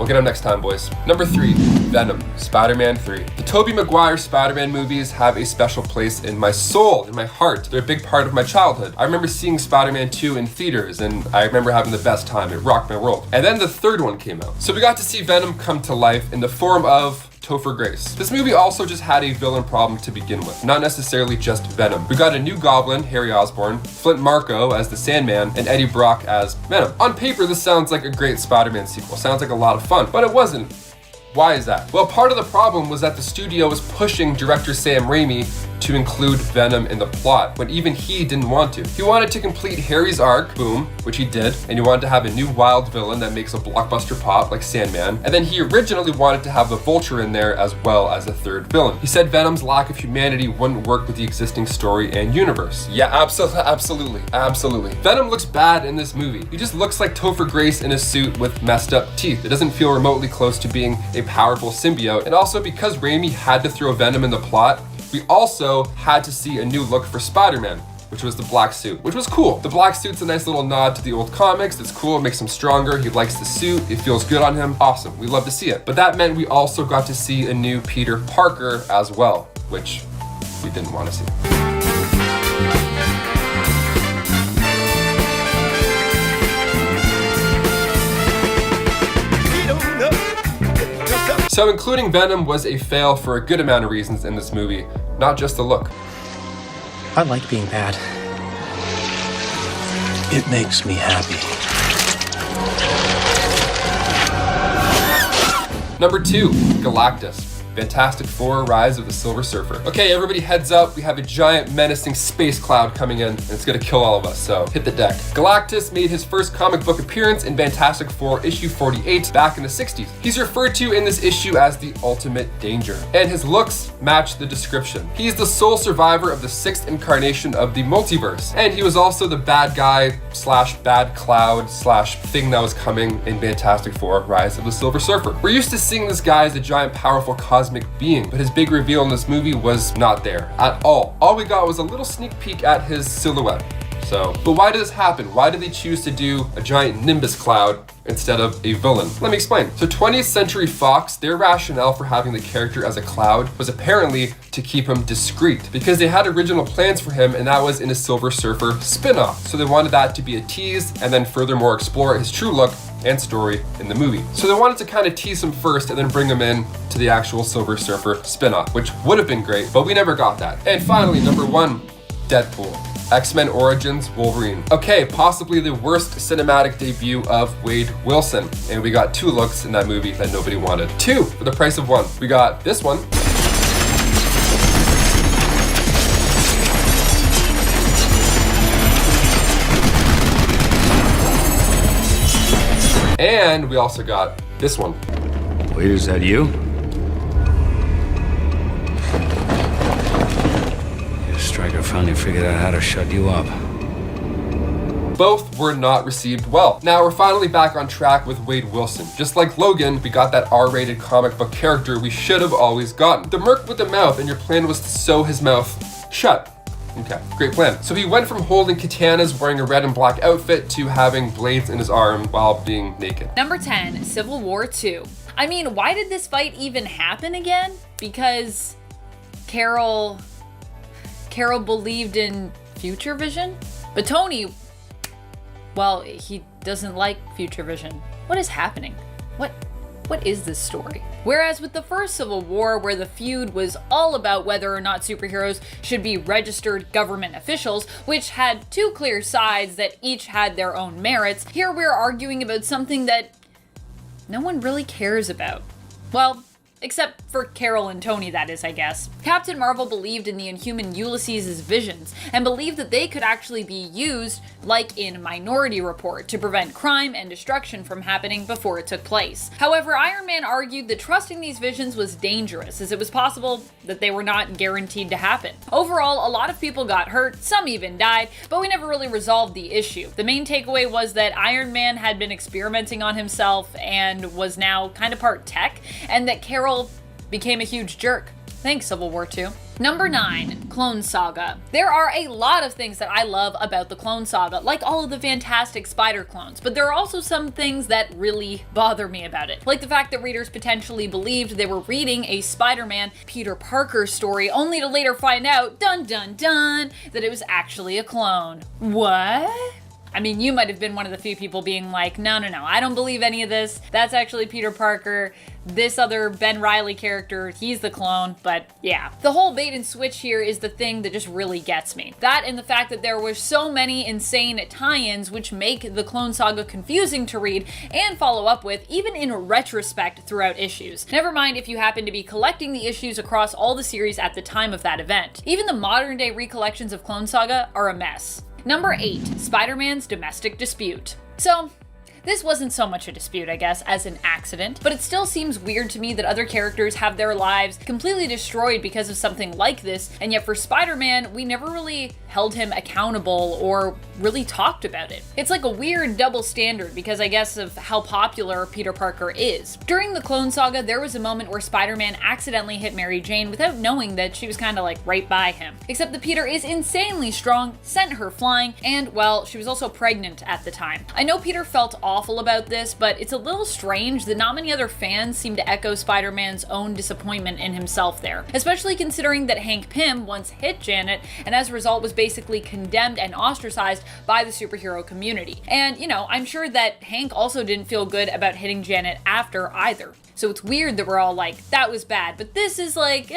We'll get him next time, boys. Number 3, Venom, Spider-Man 3. The Tobey Maguire Spider-Man movies have a special place in my soul, in my heart. They're a big part of my childhood. I remember seeing Spider-Man 2 in theaters, and I remember having the best time. It rocked my world. And then the third one came out. So we got to see Venom come to life in the form of Topher Grace. This movie also just had a villain problem to begin with, not necessarily just Venom. We got a new Goblin, Harry Osborn, Flint Marko as the Sandman, and Eddie Brock as Venom. On paper, this sounds like a great Spider-Man sequel. Sounds like a lot of fun, but it wasn't. Why is that? Well, part of the problem was that the studio was pushing director Sam Raimi to include Venom in the plot, when even he didn't want to. He wanted to complete Harry's arc, boom, which he did, and he wanted to have a new wild villain that makes a blockbuster pop like Sandman, and then he originally wanted to have the Vulture in there as well as a third villain. He said Venom's lack of humanity wouldn't work with the existing story and universe. Yeah, absolutely. Venom looks bad in this movie. He just looks like Topher Grace in a suit with messed up teeth. It doesn't feel remotely close to being a powerful symbiote, and also because Raimi had to throw Venom in the plot, we also had to see a new look for Spider-Man, which was the black suit, which was cool. The black suit's a nice little nod to the old comics. It's cool, it makes him stronger. He likes the suit, it feels good on him. Awesome, we love to see it. But that meant we also got to see a new Peter Parker as well, which we didn't want to see. So including Venom was a fail for a good amount of reasons in this movie, not just the look. I like being bad. It makes me happy. Number 2, Galactus. Fantastic Four, Rise of the Silver Surfer. Okay, everybody heads up. We have a giant menacing space cloud coming in, and it's gonna kill all of us, so hit the deck. Galactus made his first comic book appearance in Fantastic Four issue 48 back in the 60s. He's referred to in this issue as the ultimate danger, and his looks match the description. He's the sole survivor of the 6th incarnation of the multiverse, and he was also the bad guy slash bad cloud slash thing that was coming in Fantastic Four, Rise of the Silver Surfer. We're used to seeing this guy as a giant powerful cosmic being, but his big reveal in this movie was not there at all. All we got was a little sneak peek at his silhouette. But why did this happen? Why did they choose to do a giant Nimbus cloud instead of a villain? Let me explain. So 20th Century Fox, their rationale for having the character as a cloud was apparently to keep him discreet, because they had original plans for him, and that was in a Silver Surfer spin-off. So they wanted that to be a tease, and then furthermore explore his true look and story in the movie. So they wanted to kind of tease him first and then bring him in to the actual Silver Surfer spin-off, which would have been great, but we never got that. And finally, number 1, Deadpool. X-Men Origins Wolverine. Okay, possibly the worst cinematic debut of Wade Wilson. And we got 2 looks in that movie that nobody wanted. 2 for the price of 1. We got this one. And we also got this one. Wait, is that you? Stryker finally figured out how to shut you up. Both were not received well. Now we're finally back on track with Wade Wilson. Just like Logan, we got that R-rated comic book character we should have always gotten. The merc with the mouth, and your plan was to sew his mouth shut. Okay, great plan. So he went from holding katanas wearing a red and black outfit to having blades in his arm while being naked. Number 10, Civil War 2. I mean, why did this fight even happen again? Because Carol believed in future vision? But Tony, well, he doesn't like future vision. What is happening? What is this story? Whereas with the first Civil War, where the feud was all about whether or not superheroes should be registered government officials, which had 2 clear sides that each had their own merits, here we're arguing about something that no one really cares about. Well, except for Carol and Tony, that is, I guess. Captain Marvel believed in the Inhuman Ulysses' visions, and believed that they could actually be used, like in Minority Report, to prevent crime and destruction from happening before it took place. However, Iron Man argued that trusting these visions was dangerous, as it was possible that they were not guaranteed to happen. Overall, a lot of people got hurt, some even died, but we never really resolved the issue. The main takeaway was that Iron Man had been experimenting on himself and was now kind of part tech, and that Carol became a huge jerk. Thanks, Civil War II. Number 9, Clone Saga. There are a lot of things that I love about the Clone Saga, like all of the fantastic spider clones, but there are also some things that really bother me about it. Like the fact that readers potentially believed they were reading a Spider-Man Peter Parker story, only to later find out, dun dun dun, that it was actually a clone. What? I mean, you might have been one of the few people being like, no, I don't believe any of this. That's actually Peter Parker. This other Ben Reilly character, he's the clone, but yeah. The whole bait and switch here is the thing that just really gets me. That and the fact that there were so many insane tie-ins which make the Clone Saga confusing to read and follow up with, even in retrospect throughout issues. Never mind if you happen to be collecting the issues across all the series at the time of that event. Even the modern day recollections of Clone Saga are a mess. Number 8, Spider-Man's domestic dispute. So, this wasn't so much a dispute, I guess, as an accident, but it still seems weird to me that other characters have their lives completely destroyed because of something like this, and yet for Spider-Man, we never really held him accountable or really talked about it. It's like a weird double standard because I guess of how popular Peter Parker is. During the Clone Saga, there was a moment where Spider-Man accidentally hit Mary Jane without knowing that she was kind of like right by him. Except that Peter is insanely strong, sent her flying, and well, she was also pregnant at the time. I know Peter felt awful about this, but it's a little strange that not many other fans seem to echo Spider-Man's own disappointment in himself there, especially considering that Hank Pym once hit Janet and as a result was basically condemned and ostracized by the superhero community. And, you know, I'm sure that Hank also didn't feel good about hitting Janet after either. So it's weird that we're all like, that was bad, but this is like,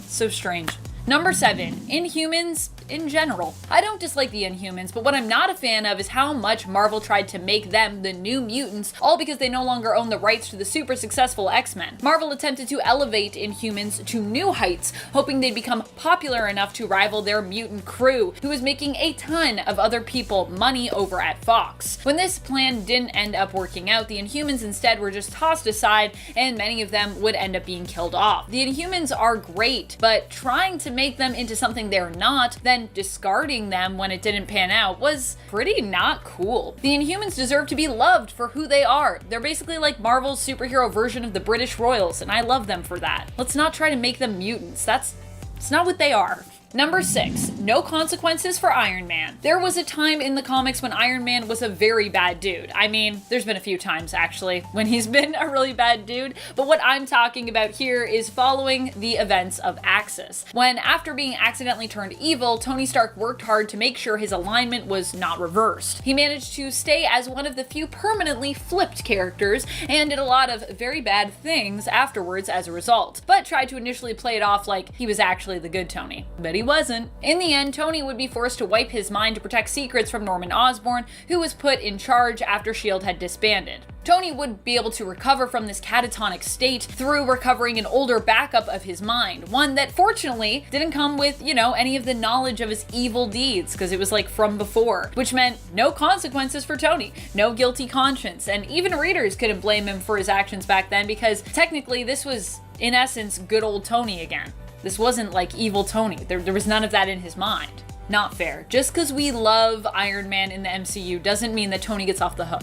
so strange. Number 7, Inhumans in general. I don't dislike the Inhumans, but what I'm not a fan of is how much Marvel tried to make them the New Mutants, all because they no longer own the rights to the super successful X-Men. Marvel attempted to elevate Inhumans to new heights, hoping they'd become popular enough to rival their mutant crew, who was making a ton of other people money over at Fox. When this plan didn't end up working out, the Inhumans instead were just tossed aside, and many of them would end up being killed off. The Inhumans are great, but trying to make them into something they're not, then discarding them when it didn't pan out was pretty not cool. The Inhumans deserve to be loved for who they are. They're basically like Marvel's superhero version of the British Royals, and I love them for that. Let's not try to make them mutants. It's not what they are. Number 6, no consequences for Iron Man. There was a time in the comics when Iron Man was a very bad dude. I mean, there's been a few times actually when he's been a really bad dude, but what I'm talking about here is following the events of Axis. When after being accidentally turned evil, Tony Stark worked hard to make sure his alignment was not reversed. He managed to stay as one of the few permanently flipped characters and did a lot of very bad things afterwards as a result, but tried to initially play it off like he was actually the good Tony. But he wasn't. In the end, Tony would be forced to wipe his mind to protect secrets from Norman Osborn, who was put in charge after S.H.I.E.L.D. had disbanded. Tony would be able to recover from this catatonic state through recovering an older backup of his mind, one that fortunately didn't come with, any of the knowledge of his evil deeds, because it was like from before, which meant no consequences for Tony, no guilty conscience, and even readers couldn't blame him for his actions back then because technically this was, in essence, good old Tony again. This wasn't like evil Tony. There was none of that in his mind. Not fair. Just because we love Iron Man in the MCU doesn't mean that Tony gets off the hook.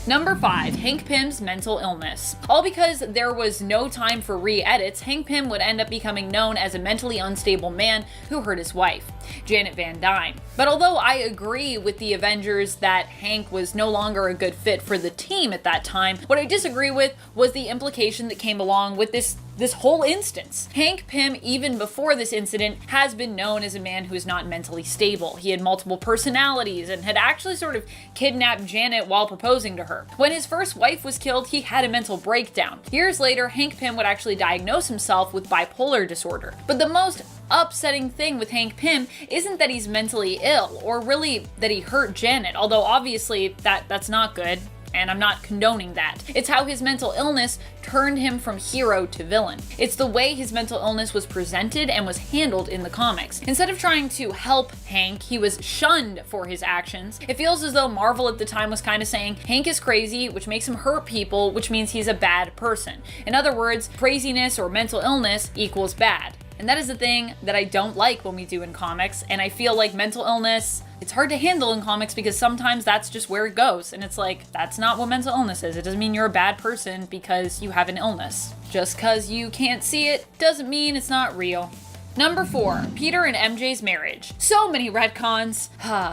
Number 5, Hank Pym's mental illness. All because there was no time for re-edits, Hank Pym would end up becoming known as a mentally unstable man who hurt his wife, Janet Van Dyne. But although I agree with the Avengers that Hank was no longer a good fit for the team at that time, what I disagree with was the implication that came along with this whole instance. Hank Pym, even before this incident, has been known as a man who is not mentally stable. He had multiple personalities and had actually sort of kidnapped Janet while proposing to her. When his first wife was killed, he had a mental breakdown. Years later, Hank Pym would actually diagnose himself with bipolar disorder. But the most upsetting thing with Hank Pym isn't that he's mentally ill, or really that he hurt Janet, although obviously that's not good. And I'm not condoning that. It's how his mental illness turned him from hero to villain. It's the way his mental illness was presented and was handled in the comics. Instead of trying to help Hank, he was shunned for his actions. It feels as though Marvel at the time was kind of saying, Hank is crazy, which makes him hurt people, which means he's a bad person. In other words, craziness or mental illness equals bad. And that is the thing that I don't like when we do in comics, and I feel like mental illness, it's hard to handle in comics because sometimes that's just where it goes, and it's like, that's not what mental illness is. It doesn't mean you're a bad person because you have an illness. Just because you can't see it doesn't mean it's not real. Number 4, Peter and MJ's marriage. So many retcons,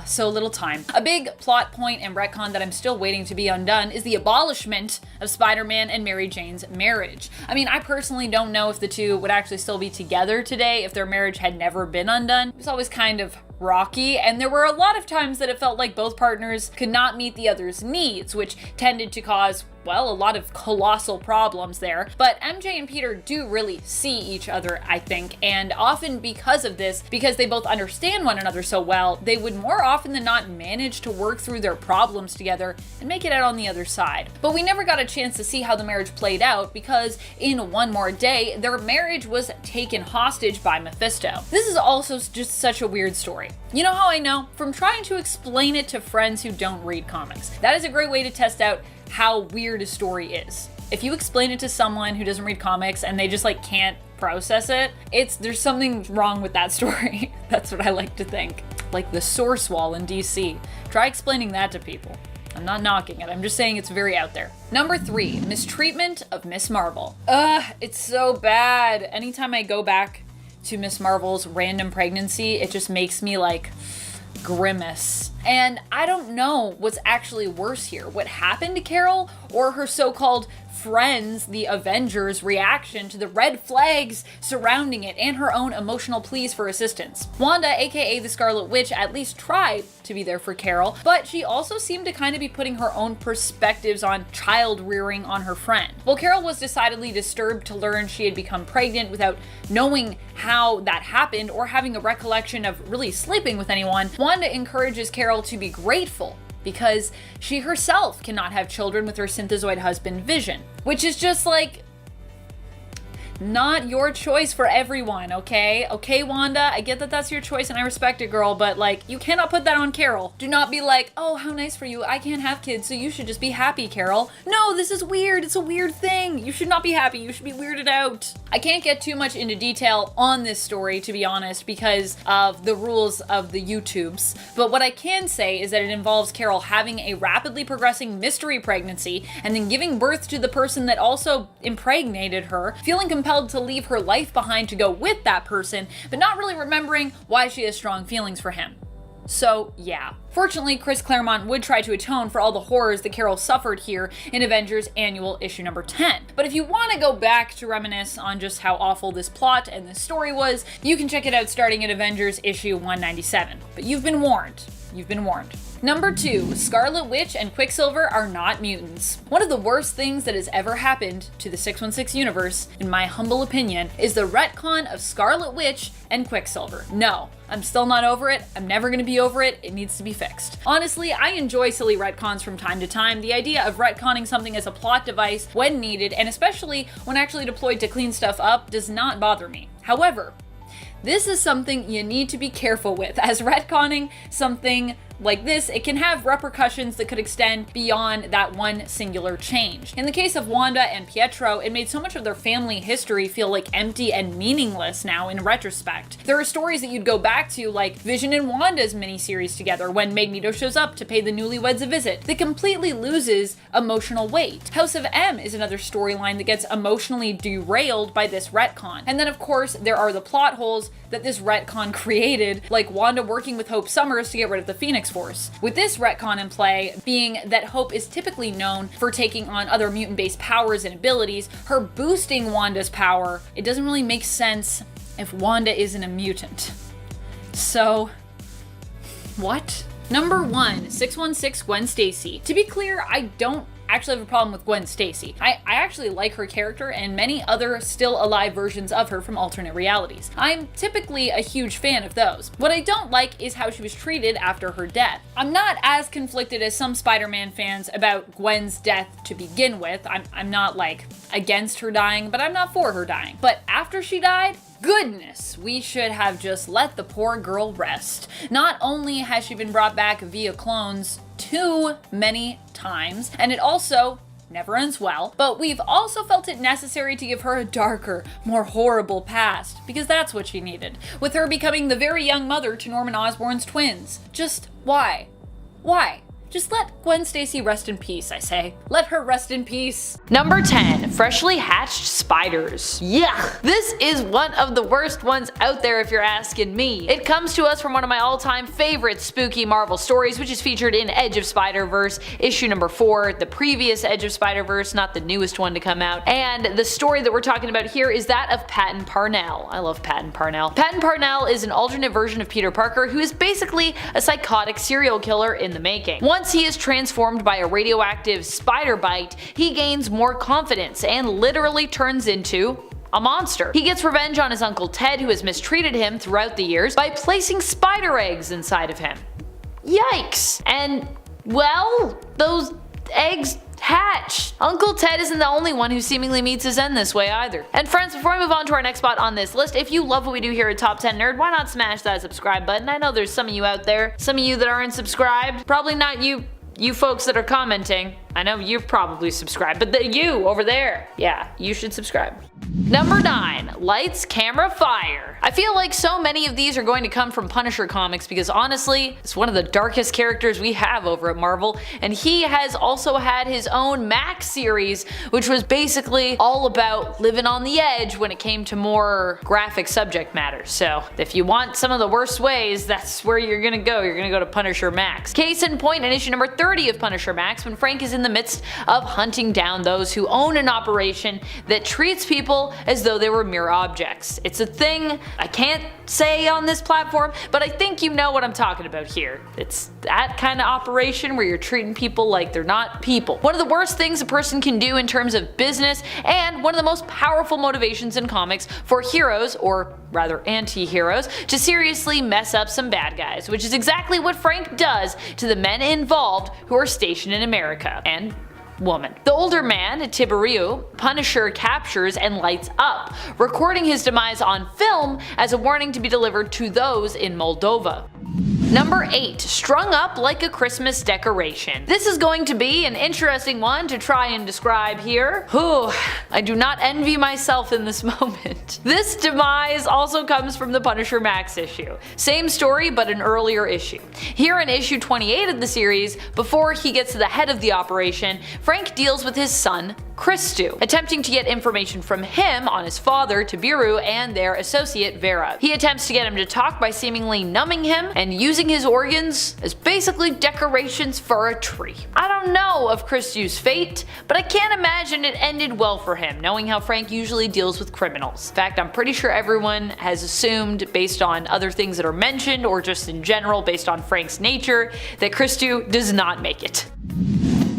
so little time. A big plot point and retcon that I'm still waiting to be undone is the abolishment of Spider-Man and Mary Jane's marriage. I mean, I personally don't know if the two would actually still be together today if their marriage had never been undone. It was always kind of rocky, and there were a lot of times that it felt like both partners could not meet the other's needs, which tended to cause, well, a lot of colossal problems there. But MJ and Peter do really see each other, I think, and often because of this, because they both understand one another so well, they would more often than not manage to work through their problems together and make it out on the other side. But we never got a chance to see how the marriage played out because in One More Day, their marriage was taken hostage by Mephisto. This is also just such a weird story. You know how I know? From trying to explain it to friends who don't read comics. That is a great way to test out how weird a story is. If you explain it to someone who doesn't read comics and they just like can't process it, there's something wrong with that story. That's what I like to think. Like the source wall in DC. Try explaining that to people. I'm not knocking it, I'm just saying it's very out there. Number 3, mistreatment of Miss Marvel. It's so bad. Anytime I go back to Miss Marvel's random pregnancy, it just makes me like grimace. And I don't know what's actually worse here, what happened to Carol or her so-called friends, the Avengers' reaction to the red flags surrounding it and her own emotional pleas for assistance. Wanda, aka the Scarlet Witch, at least tried to be there for Carol, but she also seemed to kind of be putting her own perspectives on child rearing on her friend. While Carol was decidedly disturbed to learn she had become pregnant without knowing how that happened or having a recollection of really sleeping with anyone, Wanda encourages Carol to be grateful because she herself cannot have children with her synthezoid husband Vision, which is just like, not your choice for everyone, okay? Okay, Wanda, I get that that's your choice and I respect it, girl, but like, you cannot put that on Carol. Do not be like, oh, how nice for you, I can't have kids, so you should just be happy, Carol. No, this is weird, it's a weird thing. You should not be happy, you should be weirded out. I can't get too much into detail on this story, to be honest, because of the rules of the YouTubes, but what I can say is that it involves Carol having a rapidly progressing mystery pregnancy and then giving birth to the person that also impregnated her, feeling compelled to leave her life behind to go with that person, but not really remembering why she has strong feelings for him. So yeah. Fortunately, Chris Claremont would try to atone for all the horrors that Carol suffered here in Avengers Annual issue number 10. But if you want to go back to reminisce on just how awful this plot and this story was, you can check it out starting at Avengers issue 197. But you've been warned. You've been warned. Number 2, Scarlet Witch and Quicksilver are not mutants. One of the worst things that has ever happened to the 616 universe, in my humble opinion, is the retcon of Scarlet Witch and Quicksilver. No, I'm still not over it. I'm never gonna be over it. It needs to be fixed. Honestly, I enjoy silly retcons from time to time. The idea of retconning something as a plot device when needed, and especially when actually deployed to clean stuff up, does not bother me. However, this is something you need to be careful with, as retconning something like this, it can have repercussions that could extend beyond that one singular change. In the case of Wanda and Pietro, it made so much of their family history feel like empty and meaningless now in retrospect. There are stories that you'd go back to, like Vision and Wanda's miniseries together when Magneto shows up to pay the newlyweds a visit, that completely loses emotional weight. House of M is another storyline that gets emotionally derailed by this retcon. And then of course, there are the plot holes that this retcon created, like Wanda working with Hope Summers to get rid of the Phoenix Force. With this retcon in play, being that Hope is typically known for taking on other mutant-based powers and abilities, her boosting Wanda's power, it doesn't really make sense if Wanda isn't a mutant. So, what? Number 1, 616 Gwen Stacy. To be clear, I don't actually have a problem with Gwen Stacy. I actually like her character and many other still alive versions of her from alternate realities. I'm typically a huge fan of those. What I don't like is how she was treated after her death. I'm not as conflicted as some Spider-Man fans about Gwen's death to begin with. I'm not like against her dying, but I'm not for her dying. But after she died, goodness, we should have just let the poor girl rest. Not only has she been brought back via clones too many times, and it also never ends well, but we've also felt it necessary to give her a darker, more horrible past, because that's what she needed, with her becoming the very young mother to Norman Osborn's twins. Just why? Why? Just let Gwen Stacy rest in peace, I say. Let her rest in peace. Number 10. Freshly hatched spiders. Yuck! This is one of the worst ones out there if you're asking me. It comes to us from one of my all-time favorite spooky Marvel stories, which is featured in Edge of Spider-Verse, issue number 4, the previous Edge of Spider-Verse, not the newest one to come out. And the story that we're talking about here is that of Patton Parnell. I love Patton Parnell. Patton Parnell is an alternate version of Peter Parker who is basically a psychotic serial killer in the making. Once he is transformed by a radioactive spider bite, he gains more confidence and literally turns into a monster. He gets revenge on his Uncle Ted, who has mistreated him throughout the years, by placing spider eggs inside of him. Yikes! And, well, those eggs hatch. Uncle Ted isn't the only one who seemingly meets his end this way either. And friends, before I move on to our next spot on this list, if you love what we do here at Top 10 Nerd, why not smash that subscribe button? I know there's some of you out there, some of you that aren't subscribed. Probably not you folks that are commenting. I know you've probably subscribed, but you over there, yeah, you should subscribe. Number 9. Lights, Camera, Fire. I feel like so many of these are going to come from Punisher comics because honestly, it's one of the darkest characters we have over at Marvel, and he has also had his own Max series, which was basically all about living on the edge when it came to more graphic subject matter. So if you want some of the worst ways, that's where you're gonna go. You're gonna go to Punisher Max. Case in point, in issue number 30 of Punisher Max, when Frank is in the midst of hunting down those who own an operation that treats people as though they were mere objects. It's a thing I can't say on this platform, but I think you know what I'm talking about here. It's that kind of operation where you're treating people like they're not people. One of the worst things a person can do in terms of business, and one of the most powerful motivations in comics for heroes, or rather anti-heroes, to seriously mess up some bad guys, which is exactly what Frank does to the men involved who are stationed in America. And woman. The older man, Tiberiu, Punisher captures and lights up, recording his demise on film as a warning to be delivered to those in Moldova. Number 8. Strung up like a Christmas decoration. This is going to be an interesting one to try and describe here. Whew, I do not envy myself in this moment. This demise also comes from the Punisher Max issue. Same story, but an earlier issue. Here in issue 28 of the series, before he gets to the head of the operation, Frank deals with his son, Christu, attempting to get information from him on his father, Tiberiu, and their associate, Vera. He attempts to get him to talk by seemingly numbing him and using his organs as basically decorations for a tree. I don't know of Christu's fate, but I can't imagine it ended well for him, knowing how Frank usually deals with criminals. In fact, I'm pretty sure everyone has assumed, based on other things that are mentioned, or just in general based on Frank's nature, that Christu does not make it.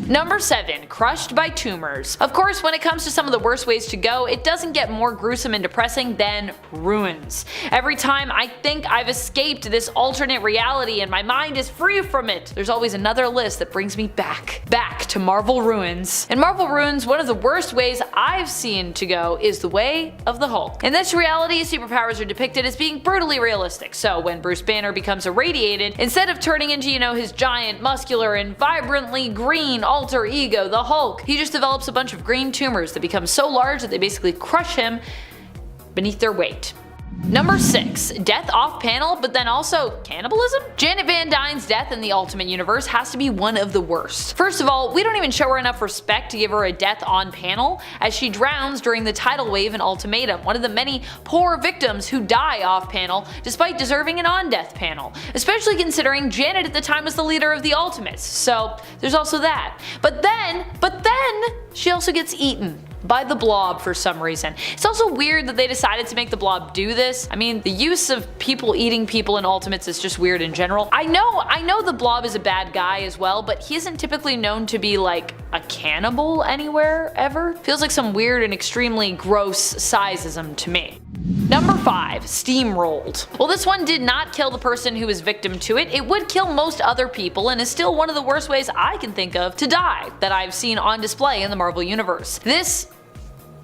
Number 7. Crushed by tumors. Of course, when it comes to some of the worst ways to go, it doesn't get more gruesome and depressing than ruins. Every time I think I've escaped this alternate reality and my mind is free from it, there's always another list that brings me back to Marvel Ruins. In Marvel Ruins, one of the worst ways I've seen to go is the way of the Hulk. In this reality, superpowers are depicted as being brutally realistic, so when Bruce Banner becomes irradiated, instead of turning into, his giant, muscular, and vibrantly green alter ego, the Hulk, he just develops a bunch of green tumors that become so large that they basically crush him beneath their weight. Number 6. Death off panel, but then also cannibalism? Janet Van Dyne's death in the Ultimate Universe has to be one of the worst. First of all, we don't even show her enough respect to give her a death on panel, as she drowns during the tidal wave in Ultimatum, one of the many poor victims who die off panel despite deserving an on death panel, especially considering Janet at the time was the leader of the Ultimates, so there's also that. But then, she also gets eaten by the Blob for some reason. It's also weird that they decided to make the Blob do this. I mean, the use of people eating people in Ultimates is just weird in general. I know the Blob is a bad guy as well, but he isn't typically known to be like a cannibal anywhere, ever. Feels like some weird and extremely gross sizeism to me. Number 5. Steamrolled. Well, this one did not kill the person who was victim to it. It would kill most other people and is still one of the worst ways I can think of to die that I've seen on display in the Marvel Universe. This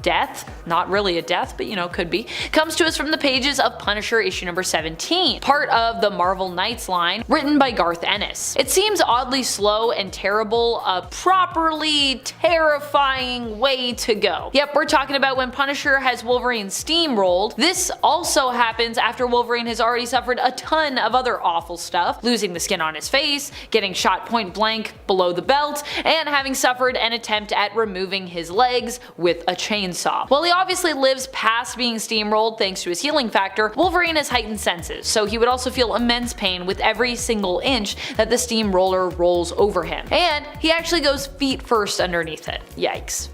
death, not really a death, but you know, could be, comes to us from the pages of Punisher issue number 17, part of the Marvel Knights line, written by Garth Ennis. It seems oddly slow and terrible, a properly terrifying way to go. Yep, we're talking about when Punisher has Wolverine steamrolled. This also happens after Wolverine has already suffered a ton of other awful stuff, losing the skin on his face, getting shot point blank below the belt, and having suffered an attempt at removing his legs with a chainsaw. While he obviously lives past being steamrolled thanks to his healing factor, Wolverine has heightened senses, so he would also feel immense pain with every single inch that the steamroller rolls over him. And he actually goes feet first underneath it. Yikes.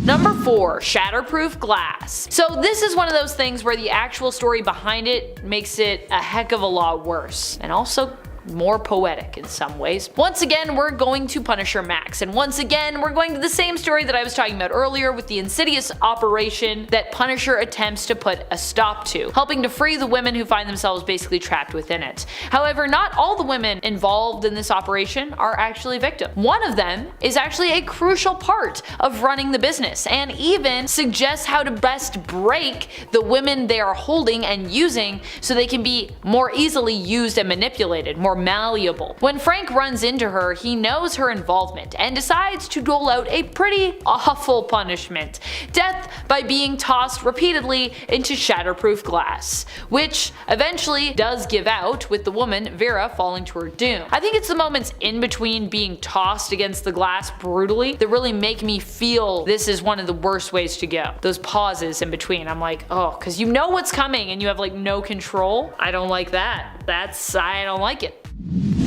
Number 4, shatterproof glass. So this is one of those things where the actual story behind it makes it a heck of a lot worse, and also more poetic in some ways. Once again, we're going to Punisher Max, and once again, we're going to the same story that I was talking about earlier with the insidious operation that Punisher attempts to put a stop to, helping to free the women who find themselves basically trapped within it. However, not all the women involved in this operation are actually victims. One of them is actually a crucial part of running the business, and even suggests how to best break the women they are holding and using so they can be more easily used and manipulated, more malleable. When Frank runs into her, he knows her involvement and decides to dole out a pretty awful punishment: death by being tossed repeatedly into shatterproof glass, which eventually does give out, with the woman, Vera, falling to her doom. I think it's the moments in between being tossed against the glass brutally that really make me feel this is one of the worst ways to go. Those pauses in between, I'm like, oh, cause you know what's coming and you have like no control. I don't like that. I don't like it.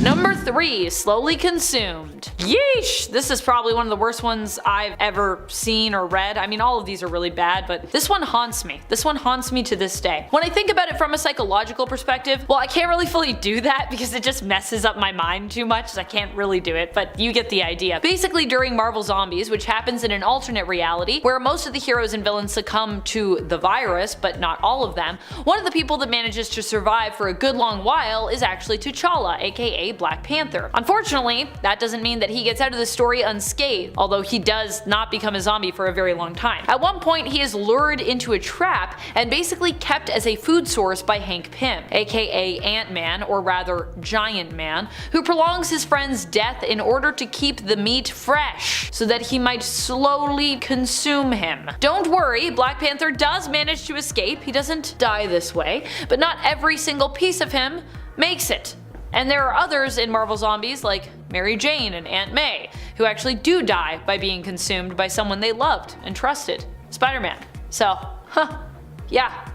Number 3, slowly consumed. Yeesh! This is probably one of the worst ones I've ever seen or read. I mean, all of these are really bad, but this one haunts me. This one haunts me to this day. When I think about it from a psychological perspective, well, I can't really fully do that because it just messes up my mind too much, so I can't really do it, but you get the idea. Basically, during Marvel Zombies, which happens in an alternate reality where most of the heroes and villains succumb to the virus, but not all of them, one of the people that manages to survive for a good long while is actually T'Challa, aka Black Panther. Unfortunately, that doesn't mean that he gets out of the story unscathed, although he does not become a zombie for a very long time. At one point, he is lured into a trap and basically kept as a food source by Hank Pym, aka Ant-Man, or rather Giant Man, who prolongs his friend's death in order to keep the meat fresh so that he might slowly consume him. Don't worry, Black Panther does manage to escape. He doesn't die this way, but not every single piece of him makes it. And there are others in Marvel Zombies like Mary Jane and Aunt May who actually do die by being consumed by someone they loved and trusted, Spider-Man. So, yeah.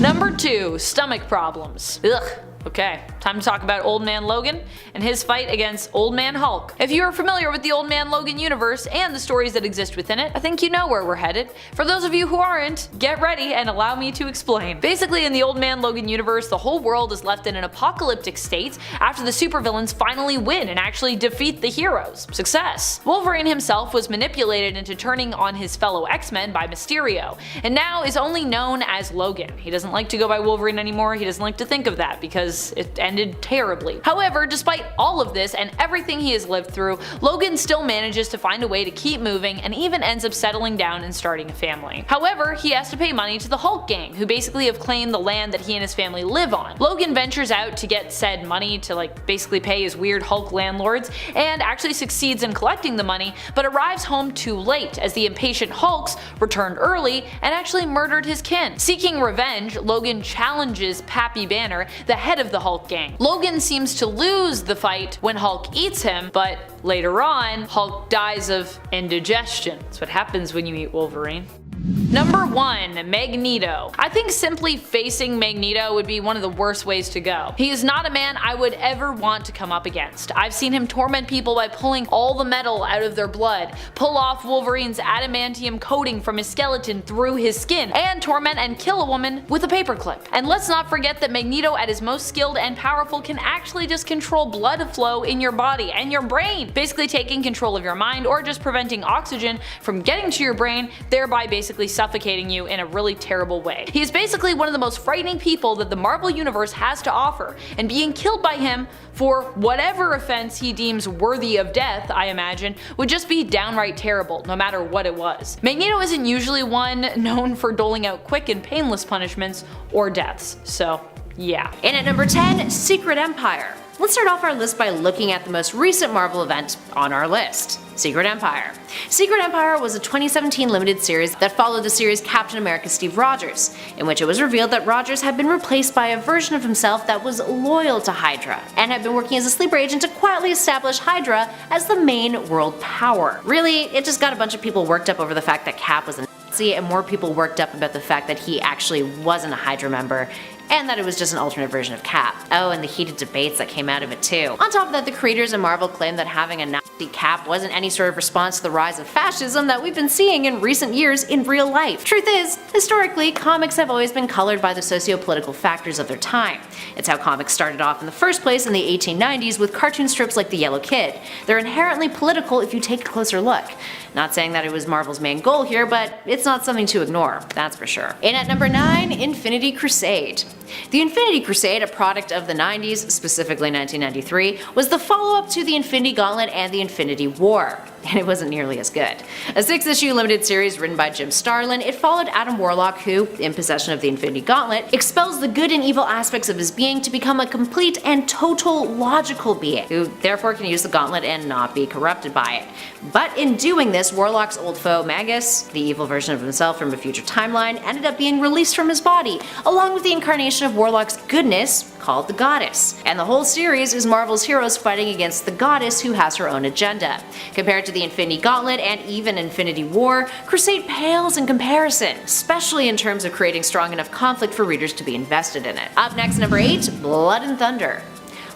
Number 2, stomach problems. Ugh. Okay, time to talk about Old Man Logan and his fight against Old Man Hulk. If you are familiar with the Old Man Logan universe and the stories that exist within it, I think you know where we're headed. For those of you who aren't, get ready and allow me to explain. Basically, in the Old Man Logan universe, the whole world is left in an apocalyptic state after the supervillains finally win and actually defeat the heroes. Success! Wolverine himself was manipulated into turning on his fellow X-Men by Mysterio, and now is only known as Logan. He doesn't like to go by Wolverine anymore, he doesn't like to think of that because it ended terribly. However, despite all of this and everything he has lived through, Logan still manages to find a way to keep moving and even ends up settling down and starting a family. However, he has to pay money to the Hulk gang, who basically have claimed the land that he and his family live on. Logan ventures out to get said money to basically pay his weird Hulk landlords and actually succeeds in collecting the money, but arrives home too late as the impatient Hulks returned early and actually murdered his kin. Seeking revenge, Logan challenges Pappy Banner, the head of the Hulk gang. Logan seems to lose the fight when Hulk eats him, but later on, Hulk dies of indigestion. That's what happens when you eat Wolverine. Number 1, Magneto. I think simply facing Magneto would be one of the worst ways to go. He is not a man I would ever want to come up against. I've seen him torment people by pulling all the metal out of their blood, pull off Wolverine's adamantium coating from his skeleton through his skin, and torment and kill a woman with a paperclip. And let's not forget that Magneto at his most skilled and powerful can actually just control blood flow in your body and your brain. basically taking control of your mind or just preventing oxygen from getting to your brain, thereby basically suffocating you in a really terrible way. He is basically one of the most frightening people that the Marvel Universe has to offer, and being killed by him for whatever offense he deems worthy of death, I imagine, would just be downright terrible, no matter what it was. Magneto isn't usually one known for doling out quick and painless punishments or deaths, so yeah. And at number 10, Secret Empire. Let's start off our list by looking at the most recent Marvel event on our list, Secret Empire. Secret Empire was a 2017 limited series that followed the series Captain America Steve Rogers, in which it was revealed that Rogers had been replaced by a version of himself that was loyal to Hydra, and had been working as a sleeper agent to quietly establish Hydra as the main world power. Really, it just got a bunch of people worked up over the fact that Cap was a Nazi, and more people worked up about the fact that he actually wasn't a Hydra member, and that it was just an alternate version of Cap. Oh, and the heated debates that came out of it too. On top of that, the creators of Marvel claimed that having a Nazi Cap wasn't any sort of response to the rise of fascism that we've been seeing in recent years in real life. Truth is, historically, comics have always been colored by the socio-political factors of their time. It's how comics started off in the first place in the 1890s with cartoon strips like The Yellow Kid. They're inherently political if you take a closer look. Not saying that it was Marvel's main goal here, but it's not something to ignore, that's for sure. And at number 9, Infinity Crusade. The Infinity Crusade, a product of the 90s, specifically 1993, was the follow-up to the Infinity Gauntlet and the Infinity War, and it wasn't nearly as good. A 6-issue limited series written by Jim Starlin, it followed Adam Warlock who, in possession of the Infinity Gauntlet, expels the good and evil aspects of his being to become a complete and total logical being, who therefore can use the gauntlet and not be corrupted by it. But in doing this, Warlock's old foe Magus, the evil version of himself from a future timeline, ended up being released from his body, along with the incarnation of Warlock's goodness, called the Goddess. And the whole series is Marvel's heroes fighting against the Goddess who has her own agenda. Compared to the Infinity Gauntlet and even Infinity War, Crusade pales in comparison, especially in terms of creating strong enough conflict for readers to be invested in it. Up next, number 8, Blood and Thunder.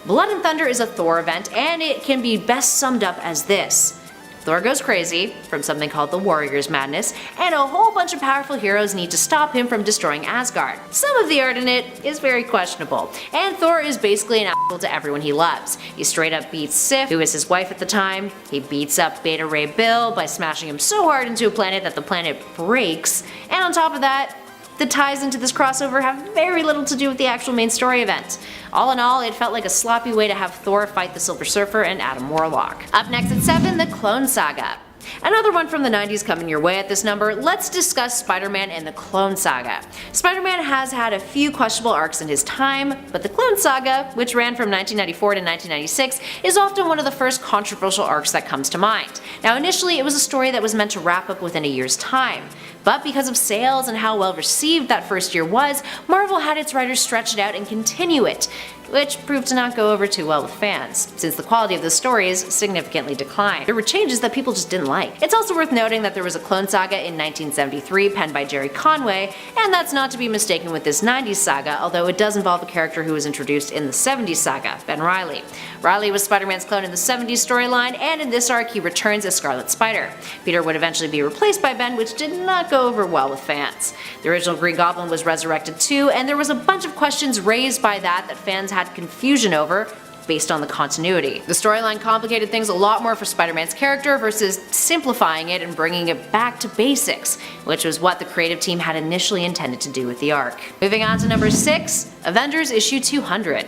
Blood and Thunder is a Thor event, and it can be best summed up as this. Thor goes crazy from something called the Warrior's Madness, and a whole bunch of powerful heroes need to stop him from destroying Asgard. Some of the art in it is very questionable, and Thor is basically an asshole to everyone he loves. He straight up beats Sif, who is his wife at the time. He beats up Beta Ray Bill by smashing him so hard into a planet that the planet breaks, and on top of that, the ties into this crossover have very little to do with the actual main story event. All in all, it felt like a sloppy way to have Thor fight the Silver Surfer and Adam Warlock. Up next at 7, the Clone Saga. Another one from the 90s coming your way at this number, let's discuss Spider-Man and the Clone Saga. Spider-Man has had a few questionable arcs in his time, but the Clone Saga, which ran from 1994 to 1996, is often one of the first controversial arcs that comes to mind. Now initially it was a story that was meant to wrap up within a year's time, but because of sales and how well received that first year was, Marvel had its writers stretch it out and continue it, which proved to not go over too well with fans, since the quality of the stories significantly declined. There were changes that people just didn't like. It's also worth noting that there was a Clone Saga in 1973 penned by Jerry Conway, and that's not to be mistaken with this 90s saga, although it does involve a character who was introduced in the 70s saga, Ben Reilly. Reilly was Spider-Man's clone in the 70s storyline, and in this arc he returns as Scarlet Spider. Peter would eventually be replaced by Ben, which did not go over well with fans. The original Green Goblin was resurrected too, and there was a bunch of questions raised by that fans had confusion over, based on the continuity. The storyline complicated things a lot more for Spider-Man's character versus simplifying it and bringing it back to basics, which was what the creative team had initially intended to do with the arc. Moving on to number 6, Avengers issue 200.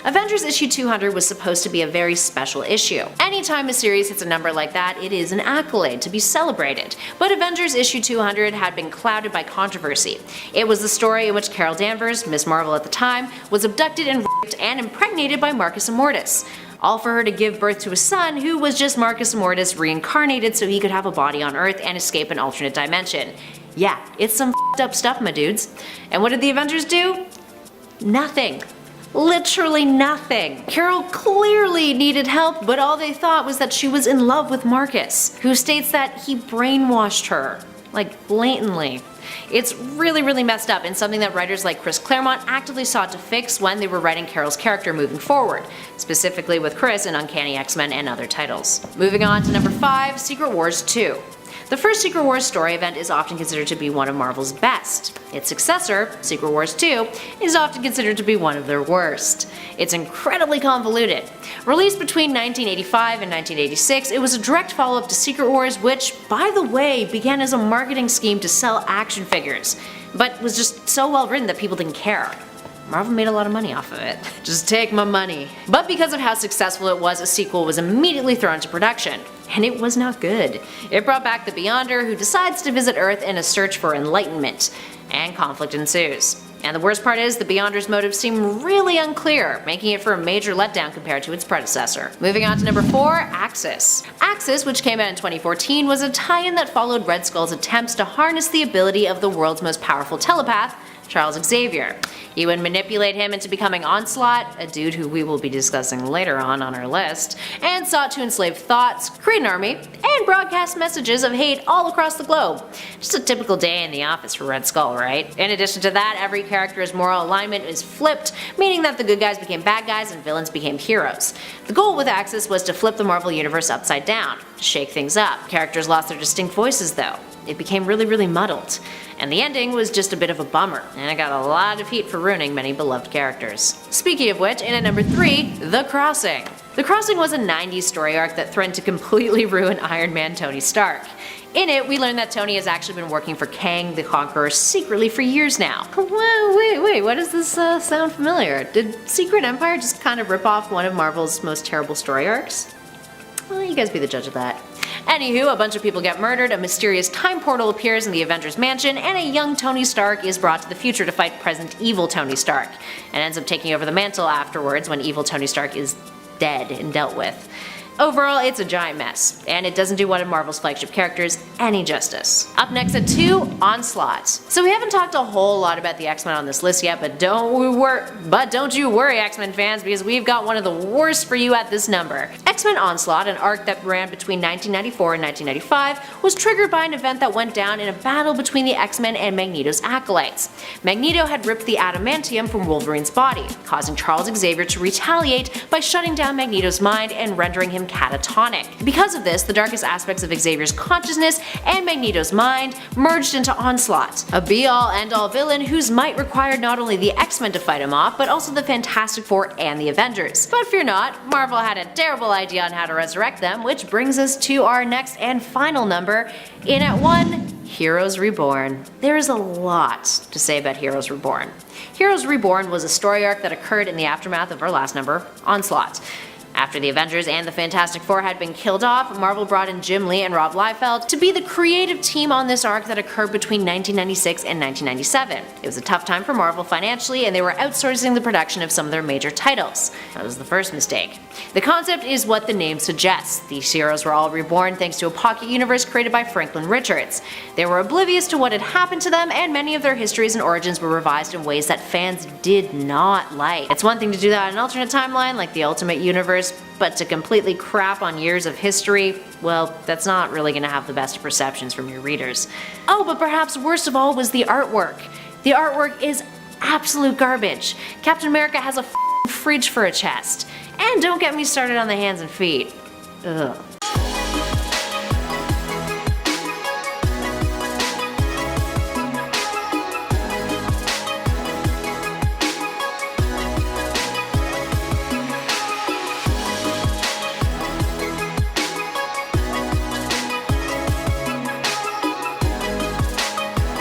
Avengers issue 200 was supposed to be a very special issue. Anytime a series hits a number like that, it is an accolade to be celebrated. But Avengers issue 200 had been clouded by controversy. It was the story in which Carol Danvers, Miss Marvel at the time, was abducted and raped and impregnated by Marcus Immortus. All for her to give birth to a son who was just Marcus Immortus reincarnated so he could have a body on Earth and escape an alternate dimension. Yeah, it's some f***ed up stuff, my dudes. And what did the Avengers do? Nothing. Literally nothing. Carol clearly needed help, but all they thought was that she was in love with Marcus, who states that he brainwashed her. Like, blatantly. It's really messed up and something that writers like Chris Claremont actively sought to fix when they were writing Carol's character moving forward, specifically with Chris in Uncanny X-Men and other titles. Moving on to number 5, Secret Wars 2. The The first Secret Wars story event is often considered to be one of Marvel's best. Its successor, Secret Wars 2, is often considered to be one of their worst. It's incredibly convoluted. Released between 1985 and 1986, it was a direct follow-up to Secret Wars, which, by the way, began as a marketing scheme to sell action figures, but was just so well written that people didn't care. Marvel made a lot of money off of it. Just take my money. But because of how successful it was, a sequel was immediately thrown into production. And it was not good. It brought back the Beyonder, who decides to visit Earth in a search for enlightenment. And conflict ensues. And the worst part is, the Beyonder's motives seem really unclear, making it for a major letdown compared to its predecessor. Moving on to number 4, Axis. Axis, which came out in 2014, was a tie-in that followed Red Skull's attempts to harness the ability of the world's most powerful telepath, Charles Xavier. He would manipulate him into becoming Onslaught, a dude who we will be discussing later on our list, and sought to enslave thoughts, create an army, and broadcast messages of hate all across the globe. Just a typical day in the office for Red Skull, right? In addition to that, every character's moral alignment is flipped, meaning that the good guys became bad guys and villains became heroes. The goal with Axis was to flip the Marvel Universe upside down, to shake things up. Characters lost their distinct voices though. It became really muddled. And the ending was just a bit of a bummer, and it got a lot of heat for ruining many beloved characters. Speaking of which, in at number 3, The Crossing. The Crossing was a 90s story arc that threatened to completely ruin Iron Man Tony Stark. In it, we learn that Tony has actually been working for Kang the Conqueror secretly for years now. Wait, why does this sound familiar? Did Secret Empire just kind of rip off one of Marvel's most terrible story arcs? Well, you guys be the judge of that. Anywho, a bunch of people get murdered, a mysterious time portal appears in the Avengers mansion, and a young Tony Stark is brought to the future to fight present evil Tony Stark, and ends up taking over the mantle afterwards when evil Tony Stark is dead and dealt with. Overall, it's a giant mess, and it doesn't do one of Marvel's flagship characters any justice. Up next at 2, Onslaught. So we haven't talked a whole lot about the X-Men on this list yet, but don't you worry, X-Men fans, because we've got one of the worst for you at this number. X-Men Onslaught, an arc that ran between 1994 and 1995, was triggered by an event that went down in a battle between the X-Men and Magneto's acolytes. Magneto had ripped the adamantium from Wolverine's body, causing Charles Xavier to retaliate by shutting down Magneto's mind and rendering him catatonic. Because of this, the darkest aspects of Xavier's consciousness and Magneto's mind merged into Onslaught, a be-all end-all villain whose might required not only the X-Men to fight him off, but also the Fantastic Four and the Avengers. But fear not, Marvel had a terrible idea on how to resurrect them, which brings us to our next and final number, in at 1, Heroes Reborn. There is a lot to say about Heroes Reborn. Heroes Reborn was a story arc that occurred in the aftermath of our last number, Onslaught. After the Avengers and the Fantastic Four had been killed off, Marvel brought in Jim Lee and Rob Liefeld to be the creative team on this arc that occurred between 1996 and 1997. It was a tough time for Marvel financially, and they were outsourcing the production of some of their major titles. That was the first mistake. The concept is what the name suggests. These heroes were all reborn thanks to a pocket universe created by Franklin Richards. They were oblivious to what had happened to them, and many of their histories and origins were revised in ways that fans did not like. It's one thing to do that in an alternate timeline like the Ultimate Universe, but to completely crap on years of history, well, that's not really going to have the best perceptions from your readers. Oh, but perhaps worst of all was the artwork. The artwork is absolute garbage. Captain America has a fridge for a chest. And don't get me started on the hands and feet. Ugh.